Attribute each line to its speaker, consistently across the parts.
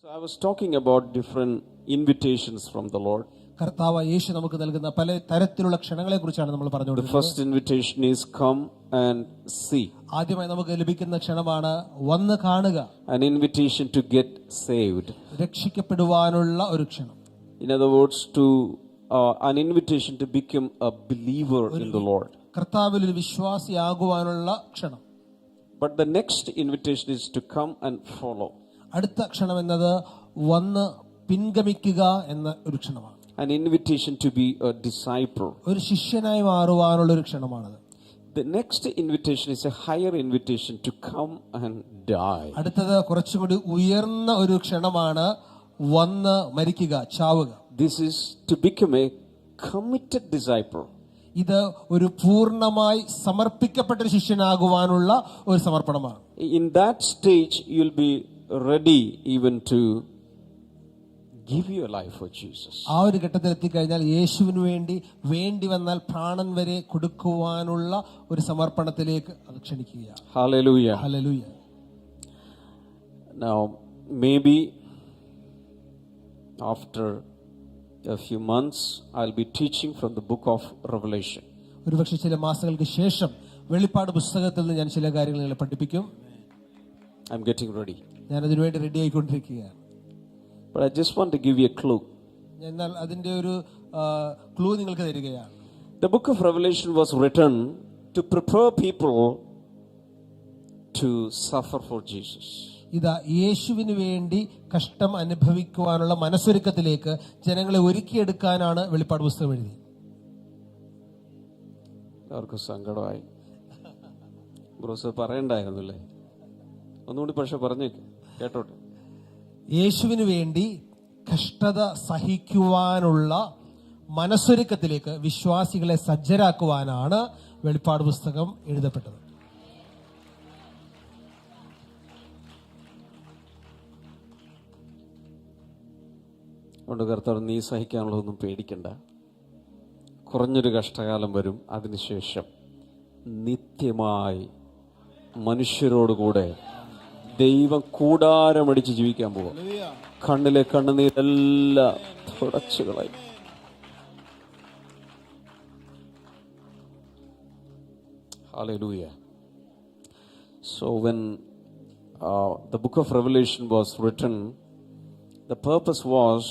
Speaker 1: So I was talking about different invitations from the Lord.
Speaker 2: കർത്താവ് യേശു നമുക്ക് നൽകുന്ന പല തരത്തിലുള്ള ക്ഷണങ്ങളെക്കുറിച്ചാണ് നമ്മൾ
Speaker 1: The
Speaker 2: പറഞ്ഞുകൊണ്ടിരുന്നത്.
Speaker 1: first invitation is come and see.
Speaker 2: ആദ്യമായി നമുക്ക് ലഭിക്കുന്ന ക്ഷണമാണ് വന്ന് കാണുക,
Speaker 1: An invitation to get saved.
Speaker 2: രക്ഷിക്കപ്പെടുവാനുള്ള ഒരു ക്ഷണം.
Speaker 1: In other words, an invitation to become a believer in the Lord.
Speaker 2: കർത്താവിൽ ഒരു വിശ്വാസിയാകുവാനുള്ള ക്ഷണം.
Speaker 1: But the next invitation is to come and follow.
Speaker 2: അടുത്ത ക്ഷണം എന്നത് വന്ന് പിൻഗമിക്കുക എന്ന ഒരു ക്ഷണമാണ്.
Speaker 1: An invitation to be a disciple.
Speaker 2: ഒരു ശിഷ്യനായി മാറുവാനുള്ള ഒരു ക്ഷണമാണത്.
Speaker 1: The next invitation is a higher invitation to come and die.
Speaker 2: അടുത്തത് കുറച്ചുകൂടി ഉയർന്ന ഒരു ക്ഷണമാണ് വന്ന് മരിക്കുക, ചാവുക.
Speaker 1: This is to become a committed disciple.
Speaker 2: ഇത് ഒരു പൂർണ്ണമായി സമർപ്പിക്കപ്പെട്ട ഒരു ശിഷ്യനാകുവാനുള്ള ഒരു സമർപ്പണമാണ്.
Speaker 1: In that stage, you'll be ready even to give your life for Jesus.
Speaker 2: ആ ഒരു ഘട്ടത്തിൽ എത്തിക്കഴിഞ്ഞാൽ യേശുവിന് വേണ്ടി വന്നാൽ പ്രാണൻ വരെ കൊടുക്കുവാനുള്ള ഒരു സമർപ്പണത്തിലേക്ക് അത് ക്ഷണിക്കുകയാണ്.
Speaker 1: Hallelujah.
Speaker 2: Hallelujah.
Speaker 1: Now, maybe after a few months, I'll be teaching from the book of Revelation.
Speaker 2: ഒരുപക്ഷെ ചില മാസങ്ങൾക്ക് ശേഷം വെളിപ്പാട് പുസ്തകത്തിൽ നിന്ന് ഞാൻ ചില കാര്യങ്ങൾ നിങ്ങളെ പഠിപ്പിക്കും.
Speaker 1: I'm getting ready.
Speaker 2: ഞാൻ അതിനുവേണ്ടി റെഡി ആയിക്കൊണ്ടിരിക്കുകയാണ്.
Speaker 1: But I just want to give you a clue.
Speaker 2: എന്നാൽ അതിന്റെ ഒരു ക്ലൂ നിങ്ങൾക്ക് തരികയാണ്.
Speaker 1: The book of Revelation was written to prepare people to suffer for Jesus.
Speaker 2: ഇതാ യേശുവിന് വേണ്ടി കഷ്ടം അനുഭവിക്കുവാനുള്ള മനസ്സൊരുക്കത്തിലേക്ക് ജനങ്ങളെ ഒരുക്കിയെടുക്കാനാണ് വെളിപ്പാട് പുസ്തകം എഴുതിയത്.
Speaker 1: അവർക്ക് സങ്കടമായി. ബ്രോസ് പറയണ്ടായിരുന്നല്ലേ, ഒന്നുകൂടി പക്ഷെ പറഞ്ഞേക്ക് കേട്ടോട്ടെ.
Speaker 2: യേശുവിന് വേണ്ടി കഷ്ടത സഹിക്കുവാനുള്ള മനസ്സൊരുക്കത്തിലേക്ക് വിശ്വാസികളെ സജ്ജരാക്കുവാനാണ് വെളിപ്പാട് പുസ്തകം എഴുതപ്പെട്ടത്.
Speaker 1: അതുകൊണ്ട് കർത്താവ്, നീ സഹിക്കാനുള്ളതൊന്നും പേടിക്കണ്ട. കുറഞ്ഞൊരു കഷ്ടകാലം വരും, അതിനുശേഷം നിത്യമായി മനുഷ്യരോടുകൂടെ ദൈവം കൂടാരമടിച്ച് ജീവിക്കാൻ പോവാം. കണ്ണിലെ കണ്ണുനീരെല്ലാം തുടച്ചുകളായി. Hallelujah. So when the book of Revelation was written, the purpose was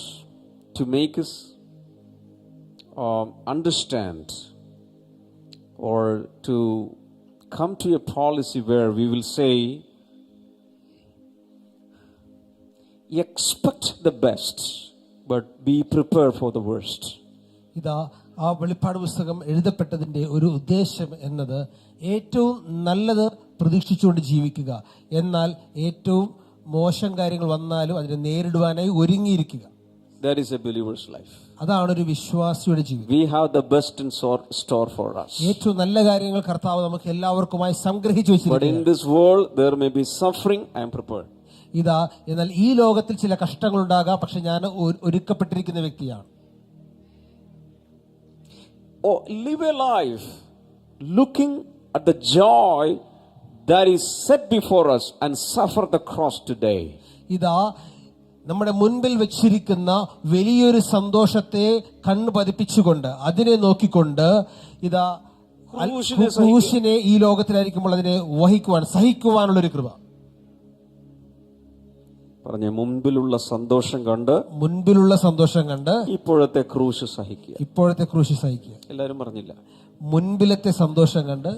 Speaker 1: to make us understand or to come to a policy where we will say, expect the best, but be prepared for the worst.
Speaker 2: ഇതാ ആ വെളിപ്പാട് പുസ്തകം എഴുതപ്പെട്ടതിന്റെ ഒരു ഉദ്ദേശം എന്നത് ഏറ്റവും നല്ലത് പ്രതീക്ഷിച്ചുകൊണ്ട് ജീവിക്കുക, എന്നാൽ ഏറ്റവും മോശം കാര്യങ്ങൾ വന്നാലും അതിനെ നേരിടുവാനായി ഒരുങ്ങിയിരിക്കുക.
Speaker 1: That is a believer's life.
Speaker 2: അതാണ് ഒരു വിശ്വാസിയുടെ ജീവിതം.
Speaker 1: We have the best in store for us.
Speaker 2: ഏറ്റവും നല്ല കാര്യങ്ങൾ കർത്താവ് നമുക്ക് എല്ലാവർക്കുമായി സംഗ്രഹിച്ചു
Speaker 1: But
Speaker 2: വെച്ചിരിക്കുന്നു.
Speaker 1: in this world there may be suffering. I am prepared.
Speaker 2: ഇതാ എന്നാൽ ഈ ലോകത്തിൽ ചില കഷ്ടങ്ങൾ ഉണ്ടാകാം, പക്ഷെ ഞാൻ ഒരുക്കപ്പെട്ടിരിക്കുന്ന വ്യക്തിയാണ്.
Speaker 1: Oh, live a life looking at the joy that is set before us and suffer the cross today.
Speaker 2: ഇതാ നമ്മുടെ മുൻപിൽ വെച്ചിരിക്കുന്ന വലിയൊരു സന്തോഷത്തെ കണ്ണു പതിപ്പിച്ചുകൊണ്ട് അതിനെ നോക്കിക്കൊണ്ട് ഇതാ ക്രൂശിനെ ഈ ലോകത്തിലായിരിക്കുമ്പോൾ അതിനെ സഹിക്കുവാനുള്ള ഒരു കൃപ.
Speaker 1: പറഞ്ഞ മുൻപിലുള്ള സന്തോഷം കണ്ട് ഇപ്പോഴത്തെ ക്രൂശ് സഹിക്കുക. എല്ലാരും പറഞ്ഞില്ല.
Speaker 2: മുൻപിലത്തെ സന്തോഷം കണ്ട്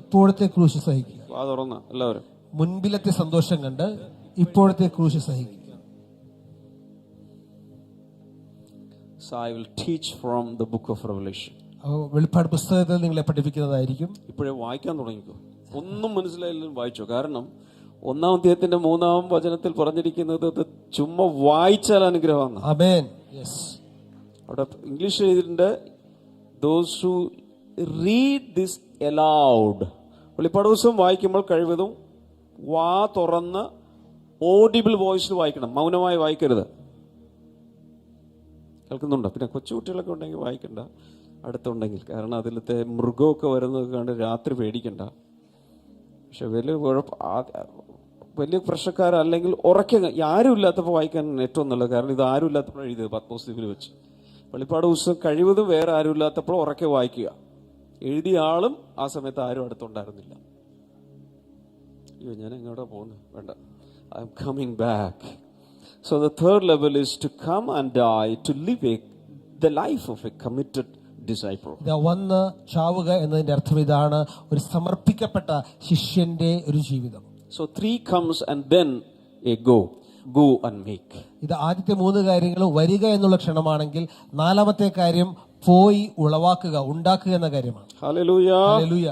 Speaker 2: ഇപ്പോഴത്തെ ക്രൂശ് സഹിക്കുക.
Speaker 1: തുറന്ന എല്ലാവരും
Speaker 2: മുൻപിലത്തെ സന്തോഷം കണ്ട് ഇപ്പോഴത്തെ ക്രൂശ് സഹിക്കുക.
Speaker 1: So I will teach from the book of Revelation.
Speaker 2: വെളിപ്പാട് പുസ്തകത്തിൽ നിങ്ങളെ പഠിപ്പിക്കുന്നതായിരിക്കും.
Speaker 1: ഇപ്പോഴേ വായിക്കാൻ തുടങ്ങിക്കോ. ഒന്നും മനസ്സിലായില്ലെങ്കിലും വായിച്ചോ. കാരണം 1-ാം അധ്യായത്തിന്റെ 3-ാം വചനത്തിൽ പറഞ്ഞിരിക്കുന്നത് ചുമ്മാ വായിച്ചാൽ അനുഗ്രഹമാണ്.
Speaker 2: ആമേൻ. യെസ്.
Speaker 1: അവിടെ ഇംഗ്ലീഷ് എഴുതിയിട്ടുണ്ട്, those who read this aloud. വെളിപ്പാട് പുസ്തകം വായിക്കുമ്പോൾ കഴിവതും വാ തുറന്ന് ഓഡിബിൾ വോയിസിൽ വായിക്കണം, മൗനമായി വായിക്കരുത്. കേൾക്കുന്നുണ്ടോ? പിന്നെ കൊച്ചുകുട്ടികളൊക്കെ ഉണ്ടെങ്കിൽ വായിക്കണ്ട, അടുത്തുണ്ടെങ്കിൽ. കാരണം അതിലത്തെ മൃഗമൊക്കെ വരുന്നത് കണ്ട് രാത്രി പേടിക്കണ്ട. പക്ഷെ വലിയ വലിയ പ്രശ്നക്കാരല്ലെങ്കിൽ ഉറക്കെ ആരും ഇല്ലാത്തപ്പോൾ വായിക്കാൻ ഏറ്റവും നല്ലത്. കാരണം ഇത് ആരും ഇല്ലാത്തപ്പോൾ എഴുതിയത് പത്മോസ് ദ്വീപിൽ വെച്ച്. വെളിപ്പാട് പുസ്തകം കഴിവതും വേറെ ആരും ഇല്ലാത്തപ്പോൾ ഉറക്കെ വായിക്കുക. എഴുതിയ ആളും ആ സമയത്ത് ആരും അടുത്തുണ്ടായിരുന്നില്ല. അയ്യോ, ഞാൻ എങ്ങോട്ടാ പോകുന്നത്? വേണ്ട, I am coming back. So the third level is to come and die, to live the life of a committed disciple.
Speaker 2: വന്ന് ചാവുക എന്നതിന്റെ അർത്ഥം ഇതാണ്, ഒരു സമർപ്പിക്കപ്പെട്ട ശിഷ്യന്റെ ഒരു ജീവിതം.
Speaker 1: So 3 comes and then a go and make.
Speaker 2: ഇത് ആദ്യത്തെ 3 കാര്യങ്ങൾ വരിക എന്നുള്ള ക്ഷണമാണെങ്കിൽ, 4ാമത്തെ കാര്യം പോയി ഉളവാക്കുക, ഉണ്ടാക്കുക എന്ന കാര്യമാണ്.
Speaker 1: Hallelujah.
Speaker 2: Hallelujah.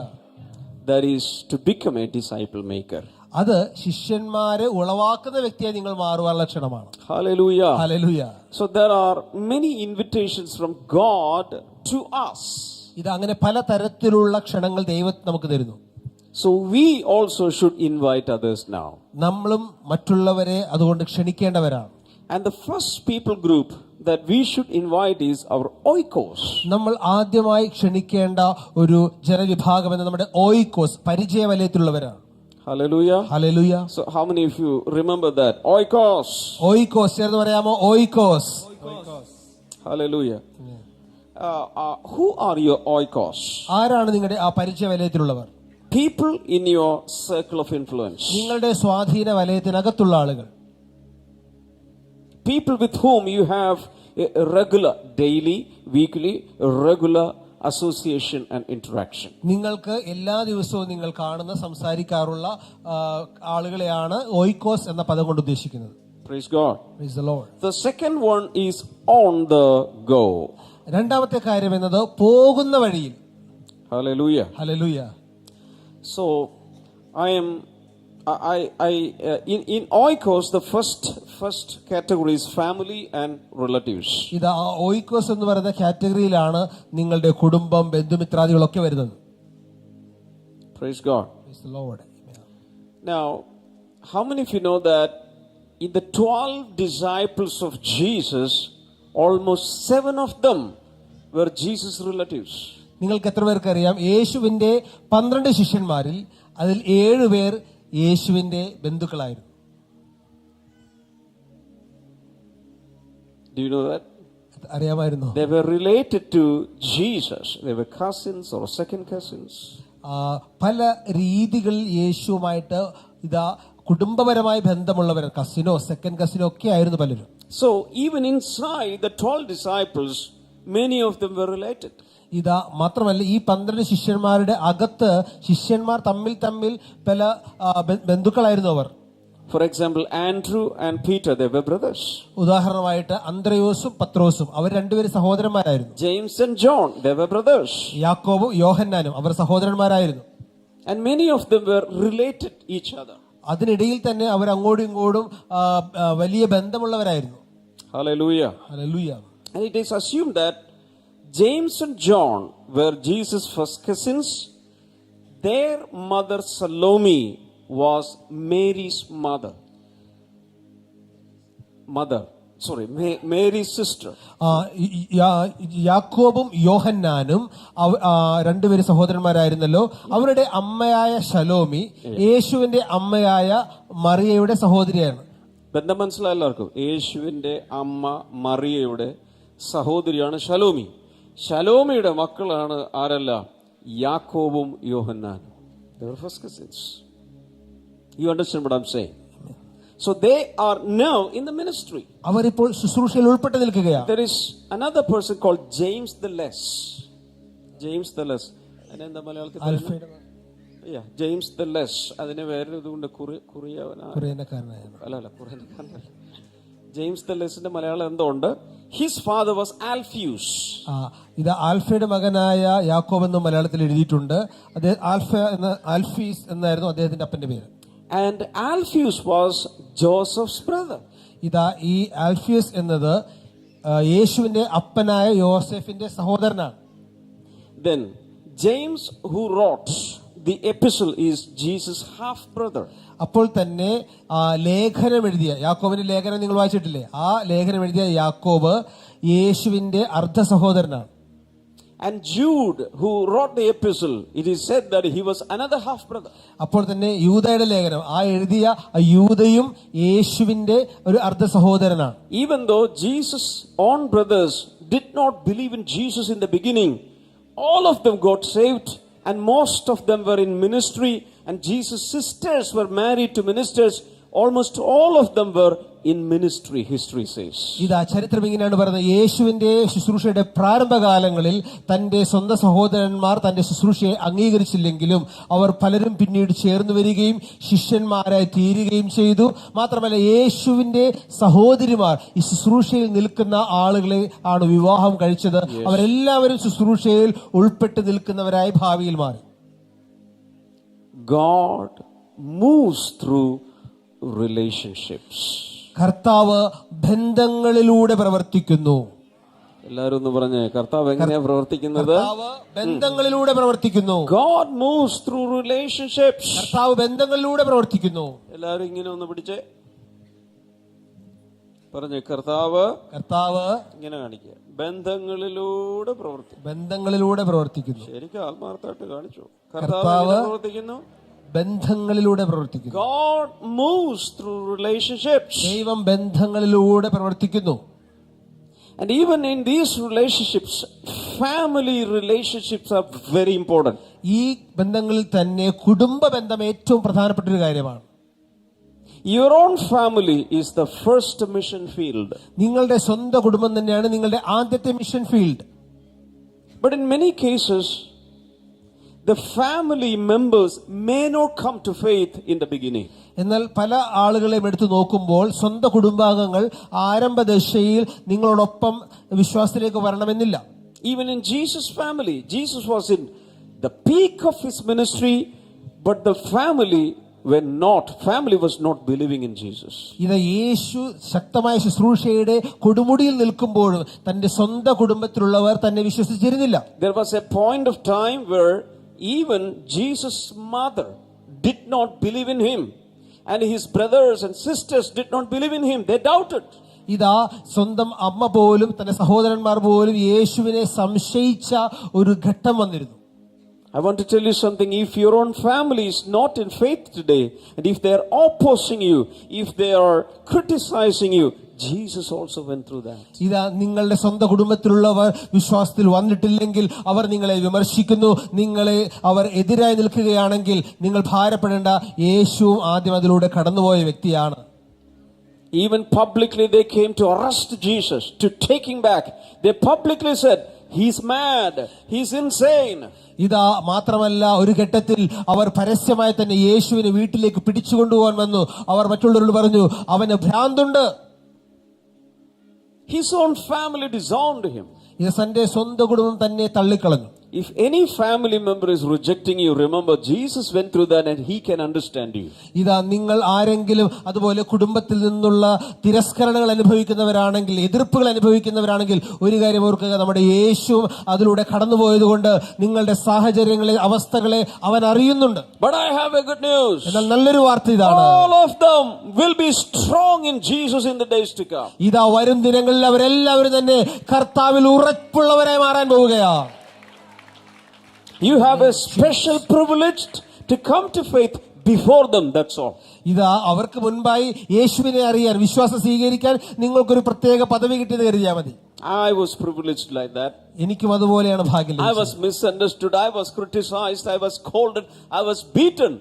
Speaker 1: That is to become a disciple maker.
Speaker 2: അത് ശിഷ്യന്മാരെ ഉളവാക്കുന്ന വ്യക്തിയായി നിങ്ങൾ മാറുവാനുള്ള ക്ഷണമാണ്.
Speaker 1: Hallelujah.
Speaker 2: Hallelujah.
Speaker 1: So there are many invitations from God to us.
Speaker 2: ഇത് അങ്ങനെ പല തരത്തിലുള്ള ക്ഷണങ്ങൾ ദൈവം നമുക്ക് തരുന്നു.
Speaker 1: So we also should invite others now.
Speaker 2: നമ്മളും മറ്റുള്ളവരെ അതുകൊണ്ട് ക്ഷണിക്കേണ്ടവരാണ്.
Speaker 1: And the first people group that we should invite is our oikos.
Speaker 2: നമ്മൾ ആദ്യമായി ക്ഷണിക്കേണ്ട ഒരു ജനവിഭാഗം എന്ന നമ്മുടെ ഓയിക്കോസ്, പരിചയ വലയത്തിലുള്ളവരാണ്.
Speaker 1: Hallelujah.
Speaker 2: Hallelujah.
Speaker 1: So how many of you remember that? Oikos.
Speaker 2: ഓയിക്കോസ് ചേർന്ന് പറയാമോ? ഓയിക്കോസ്.
Speaker 1: Hallelujah. Who are your oikos?
Speaker 2: ആരാണ് നിങ്ങളുടെ ആ പരിചയ വലയത്തിലുള്ളവർ?
Speaker 1: People in your circle of influence.
Speaker 2: നിങ്ങളുടെ സ്വാധീന വലയത്തിനകത്തുള്ള ആളുകൾ.
Speaker 1: People with whom you have a regular, daily, weekly, regular association and interaction.
Speaker 2: നിങ്ങൾക്ക് എല്ലാ ദിവസവും നിങ്ങൾ കാണുന്ന, സംസാരിക്കാറുള്ള ആളുകളെയാണ് ഓയിക്കോസ് എന്ന പദം കൊണ്ട് ഉദ്ദേശിക്കുന്നത്.
Speaker 1: Praise God.
Speaker 2: Praise the Lord.
Speaker 1: The second one is on the go.
Speaker 2: 2ാമത്തെ കാര്യം എന്നത് പോകുന്ന വഴിയിൽ.
Speaker 1: Hallelujah.
Speaker 2: Hallelujah.
Speaker 1: So in oikos, the first category is family and relatives.
Speaker 2: ഇത് ഓയിക്കോസ് എന്ന് പറയുന്ന കാറ്റഗറിയിലാണ് നിങ്ങളുടെ കുടുംബം, ബന്ധുമിത്രാദികളൊക്കെ വരുന്നത്.
Speaker 1: Praise God.
Speaker 2: Praise the Lord.
Speaker 1: Now, how many of you know that in the 12 disciples of Jesus, almost 7 of them were Jesus' relatives?
Speaker 2: നിങ്ങൾക്ക് എത്ര പേർക്കറിയാം, യേശുവിന്റെ 12 ശിഷ്യന്മാരിൽ അതിൽ 7 പേർ യേശുവിന്റെ ബന്ധുക്കളായിരുന്നു.
Speaker 1: Do you know that?
Speaker 2: അറിയാമായിരുന്നോ?
Speaker 1: They were related to Jesus. They were cousins or second cousins.
Speaker 2: പല രീതികളിൽ യേശുവുമായിട്ട് ഇതാ കുടുംബപരമായി ബന്ധമുള്ളവർ, കസിനോ സെക്കൻഡ് കസിനോ ഒക്കെ ആയിരുന്നു പലരും.
Speaker 1: So even inside the 12 disciples, many of them were related.
Speaker 2: ഇതാ മാത്രമല്ല, ഈ 12 ശിഷ്യന്മാരുടെ അകത്ത് ശിഷ്യന്മാർ തമ്മിൽ പല ബന്ധുക്കളായിരുന്നു അവർ.
Speaker 1: For example, Andrew and Peter, they were brothers.
Speaker 2: ഉദാഹരണമായിട്ട് അന്ത്രയോസും പത്രോസും അവർ രണ്ടുപേരും സഹോദരന്മാരായിരുന്നു.
Speaker 1: James and John, they were brothers.
Speaker 2: യാക്കോബും യോഹന്നാനും അവർ സഹോദരന്മാരായിരുന്നു.
Speaker 1: And many of them were related each other.
Speaker 2: അതിനിടയിൽ തന്നെ അവർ അങ്ങോട്ടും ഇങ്ങോട്ടും വലിയ ബന്ധമുള്ളവരായിരുന്നു.
Speaker 1: Hallelujah.
Speaker 2: Hallelujah.
Speaker 1: And it is assumed that James and John were Jesus' first cousins. Their mother Salome was Mary's Mary's sister.
Speaker 2: യാക്കോബും യോഹന്നാനും രണ്ടുപേരും സഹോദരന്മാരായിരുന്നല്ലോ. അവരുടെ അമ്മയായ ശലോമി യേശുവിന്റെ അമ്മയായ മറിയയുടെ സഹോദരിയാണ്.
Speaker 1: ബന്ധം മനസ്സിലായ എല്ലാവർക്കും? യേശുവിന്റെ അമ്മ മറിയയുടെ സഹോദരിയാണ് ശലോമി. ശലോമിയുടെ മക്കളാണ് ആരല്ല? യാക്കോബും യോഹന്നാനും. They were first cousins. You understand what I'm saying? So they are now in the ministry.
Speaker 2: അവരിപ്പോൾ ശുശ്രൂഷയിൽ ഉൾപ്പെട്ട് നിൽക്കുകയാണ്.
Speaker 1: There is another person called James the Less. James the Less. അതിനെന്താ മലയാളത്തിൽ? James the Less. അതിനെ വേറെ ഇതുകൊണ്ട് കുറേനക്കാരനായ ജെയിംസ് ദ ലെസ്സിന്റെ മലയാളം എന്തോ ഉണ്ട്. His father was Alphaeus.
Speaker 2: ഇത് ആൽഫയുടെ മകനായ യാക്കോബ് എന്ന് മലയാളത്തിൽ എഴുതിയിട്ടുണ്ട്. ആൽഫീസ് എന്നായിരുന്നു അദ്ദേഹത്തിന്റെ അപ്പന്റെ പേര്.
Speaker 1: And Alphaeus was Joseph's brother.
Speaker 2: ഇതാ ഈ ആൽഫിയസ് എന്നത് യേശുവിന്റെ അപ്പനായ യോസെഫിന്റെ സഹോദരനാണ്.
Speaker 1: Then James, who wrote the epistle, is Jesus' half brother.
Speaker 2: അപ്പോൾ തന്നെ ലേഖനം എഴുതിയ യാക്കോബിന്റെ ലേഖനം നിങ്ങൾ വായിച്ചിട്ടില്ലേ? ആ ലേഖനം എഴുതിയ യാക്കോബ് യേശുവിന്റെ അർദ്ധ സഹോദരനാണ്.
Speaker 1: And Jude, who wrote the epistle, it is said that he was another half brother.
Speaker 2: അപ്പോൾ തന്നെ യൂദയുടെ ലേഖനം എഴുതിയ യൂദയും യേശുവിന്റെ ഒരു അർദ്ധ സഹോദരനാണ്.
Speaker 1: Even though Jesus' own brothers did not believe in Jesus in the beginning, all of them got saved and most of them were in ministry, and Jesus' sisters were married to ministers. Almost all of them were in ministry, history says.
Speaker 2: ഇതാ ചരിത്രം ഇങ്ങനെയാണ് പറയുന്നത്. യേശുവിന്റെ ശുശ്രൂഷയുടെ പ്രാരംഭകാലങ്ങളിൽ തന്റെ സ്വന്തം സഹോദരന്മാർ തന്റെ ശുശ്രൂഷയെ അംഗീകരിച്ചില്ലെങ്കിലും അവർ പലരും പിന്നീട് ചേർന്ന് വരികയും ശിഷ്യന്മാരായി തീരുകയും ചെയ്തു. മാത്രമല്ല യേശുവിന്റെ സഹോദരിമാർ ഈ ശുശ്രൂഷയിൽ നിൽക്കുന്ന ആളുകളെ ആണ് വിവാഹം കഴിച്ചത്. അവരെല്ലാവരും ശുശ്രൂഷയിൽ ഉൾപ്പെട്ട് നിൽക്കുന്നവരായി ഭാവിയിൽ മാറി.
Speaker 1: God moves through relationships.
Speaker 2: കർത്താവ് ബന്ധങ്ങളിലൂടെ പ്രവർത്തിക്കുന്നു.
Speaker 1: എല്ലാവരും ഒന്ന് പറഞ്ഞേ, കർത്താവ് എങ്ങനെയാ പ്രവർത്തിക്കുന്നത്?
Speaker 2: കർത്താവ് ബന്ധങ്ങളിലൂടെ പ്രവർത്തിക്കുന്നു.
Speaker 1: God moves through relationships.
Speaker 2: കർത്താവ് ബന്ധങ്ങളിലൂടെ പ്രവർത്തിക്കുന്നു.
Speaker 1: എല്ലാവരും ഇങ്ങനെ ഒന്ന് പിടിച്ചേ, പറഞ്ഞേ, കർത്താവ് ഇങ്ങനെ കാണിക്കുക, ബന്ധങ്ങളിലൂടെ പ്രവർത്തിക്കുന്നു.
Speaker 2: ബന്ധങ്ങളിലൂടെ പ്രവർത്തിക്കുന്നു.
Speaker 1: ശരിക്കും ആത്മാർത്ഥമായിട്ട് കാണിച്ചു. കർത്താവ് പ്രവർത്തിക്കുന്നു,
Speaker 2: ബന്ധങ്ങളിലൂടെ പ്രവർത്തിക്കുന്നു.
Speaker 1: God moves through relationships.
Speaker 2: ദൈവം ബന്ധങ്ങളിലൂടെ പ്രവർത്തിക്കുന്നു.
Speaker 1: And even in these relationships, family relationships are very important.
Speaker 2: ഈ ബന്ധങ്ങളിൽ തന്നെ കുടുംബ ബന്ധം ഏറ്റവും പ്രധാനപ്പെട്ട ഒരു കാര്യമാണ്.
Speaker 1: Your own family is the first mission field.
Speaker 2: നിങ്ങളുടെ സ്വന്തം കുടുംബം തന്നെയാണ് നിങ്ങളുടെ ആദ്യത്തെ mission field.
Speaker 1: But in many cases, the family members may not come to faith in the beginning.
Speaker 2: എന്നാൽ പല ആളുകളെയും എടുത്തു നോക്കുമ്പോൾ സ്വന്തം കുടുംബാംഗങ്ങൾ ആരംഭദശയിൽ നിങ്ങളോടൊപ്പം വിശ്വാസത്തിലേക്ക് വരണമെന്നില്ല.
Speaker 1: Even in Jesus' family, Jesus was in the peak of his ministry, but the family was not believing in Jesus.
Speaker 2: ഇത് യേശു ശക്തമായ ശുശ്രൂഷയുടെ കൊടുമുടിയിൽ നിൽക്കുമ്പോഴും തന്റെ സ്വന്തം കുടുംബത്തിലുള്ളവർ തന്നെ വിശ്വസിച്ചിരുന്നില്ല.
Speaker 1: There was a point of time where even Jesus' mother did not believe in him, and his brothers and sisters did not believe in him. They doubted.
Speaker 2: ഇതാ സ്വന്തം അമ്മ പോലും തന്റെ സഹോദരന്മാർ പോലും യേശുവിനെ സംശയിച്ച ഒരു ഘട്ടം വന്നിരുന്നു.
Speaker 1: I want to tell you something. If your own family is not in faith today, and if they are opposing you, if they are criticizing you, Jesus also went through that.
Speaker 2: ഇതാ നിങ്ങളുടെ സ്വന്തം കുടുംബത്തിലുള്ളവർ വിശ്വാസത്തിൽ വന്നിട്ടില്ലെങ്കിൽ അവർ നിങ്ങളെ വിമർശിക്കുന്നു, നിങ്ങളെ അവർ എതിരായി നിൽക്കുകയാണെങ്കിൽ നിങ്ങൾ ഭാരപ്പെടേണ്ട. യേശുവും ആദ്യം അതിലൂടെ കടന്നുപോയ വ്യക്തിയാണ്.
Speaker 1: Even publicly they came to arrest Jesus, to take him back. They publicly said, he's mad, he's insane.
Speaker 2: ഇതാ മാത്രമല്ല, ഒരു ഘട്ടത്തിൽ അവർ പരസ്യമായി തന്നെ യേശുവിനെ വീട്ടിലേക്ക് പിടിച്ചുകൊണ്ടുപോകാൻ വന്നു. അവർ മറ്റുള്ളവരോട് പറഞ്ഞു, അവന് ഭ്രാന്തുണ്ട്.
Speaker 1: His own family disowned him.
Speaker 2: ഇത് തന്റെ സ്വന്തം കുടുംബം തന്നെ തള്ളിക്കളഞ്ഞു.
Speaker 1: If any family member is rejecting you, remember Jesus went through that and he can understand you.
Speaker 2: ഇതാ നിങ്ങൾ ആരെങ്കിലും അതുപോലെ കുടുംബത്തിൽ നിന്നുള്ള തിരസ്കരണങ്ങൾ അനുഭവിക്കുന്നവരാണെങ്കിൽ, എതിർപ്പുകൾ അനുഭവിക്കുന്നവരാണെങ്കിൽ ഒരു കാര്യം ഓർക്കുക, നമ്മുടെ യേശു അതിലൂടെ കടന്നുപോയതുകൊണ്ട് നിങ്ങളുടെ സാഹചര്യങ്ങളെ, അവസ്ഥകളെ അവൻ അറിയുന്നുണ്ട്.
Speaker 1: But I have a good news.
Speaker 2: എന്നാൽ നല്ലൊരു വാർത്ത ഇതാണ്,
Speaker 1: all of them will be strong in Jesus in the days to come.
Speaker 2: ഇതാ വരും ദിനങ്ങളിൽ അവരെല്ലാവരും തന്നെ കർത്താവിൽ ഉറപ്പുള്ളവരായി മാറാൻ പോവുകയാണ്.
Speaker 1: You have a special privilege to come to faith before them, that's all.
Speaker 2: ഇതാ അവർക്ക് മുൻപായി യേശുവിനെ അറിയാൻ, വിശ്വാസം സ്വീകരിക്കാൻ നിങ്ങൾക്കൊരു പ്രത്യേക പദവി കിട്ടിയെന്ന് കരുതിയാൽ മതി.
Speaker 1: I was privileged like that.
Speaker 2: എനിക്കും അതുപോലെയാണ് ഭാഗ്യം.
Speaker 1: I was misunderstood, I was criticized, I was scolded, I was beaten,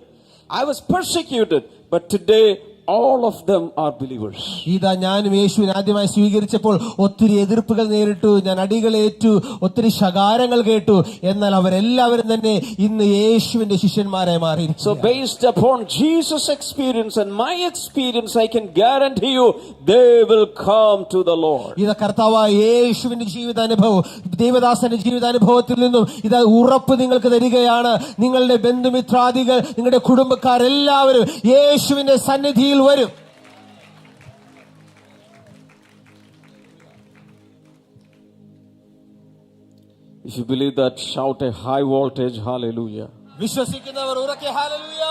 Speaker 1: I was persecuted, but today all of them are believers.
Speaker 2: ഇതാ ഞാനും യേശുവിനെ ആദ്യമായി സ്വീകരിച്ചപ്പോൾ ഒത്തിരി എതിർപ്പുകൾ നേരിട്ടു, ഞാൻ അടികളേറ്റു, ഒത്തിരി ശകാരങ്ങൾ കേട്ടു. എന്നാൽ അവരെല്ലാവരും തന്നെ ഇന്ന് യേശുവിന്റെ ശിഷ്യന്മാരായി മാറി.
Speaker 1: So based upon Jesus' experience and my experience, I can guarantee you they will come to the Lord.
Speaker 2: ഇതാ കർത്താവായ യേശുവിന്റെ ജീവിതാനുഭവം, ദേവദാസന്റെ ജീവിതാനുഭവത്തിൽ നിന്നും ഇതാ ഉറപ്പ് നിങ്ങൾക്ക് തരികയാണ്. നിങ്ങളുടെ ബന്ധുമിത്രാദികൾ, നിങ്ങളുടെ കുടുംബക്കാരെല്ലാവരും യേശുവിന്റെ സന്നിധിയിൽ വരും.
Speaker 1: If you believe that, shout a high voltage hallelujah.
Speaker 2: വിശ്വസിക്കുന്നവർ ഉറക്കെ hallelujah.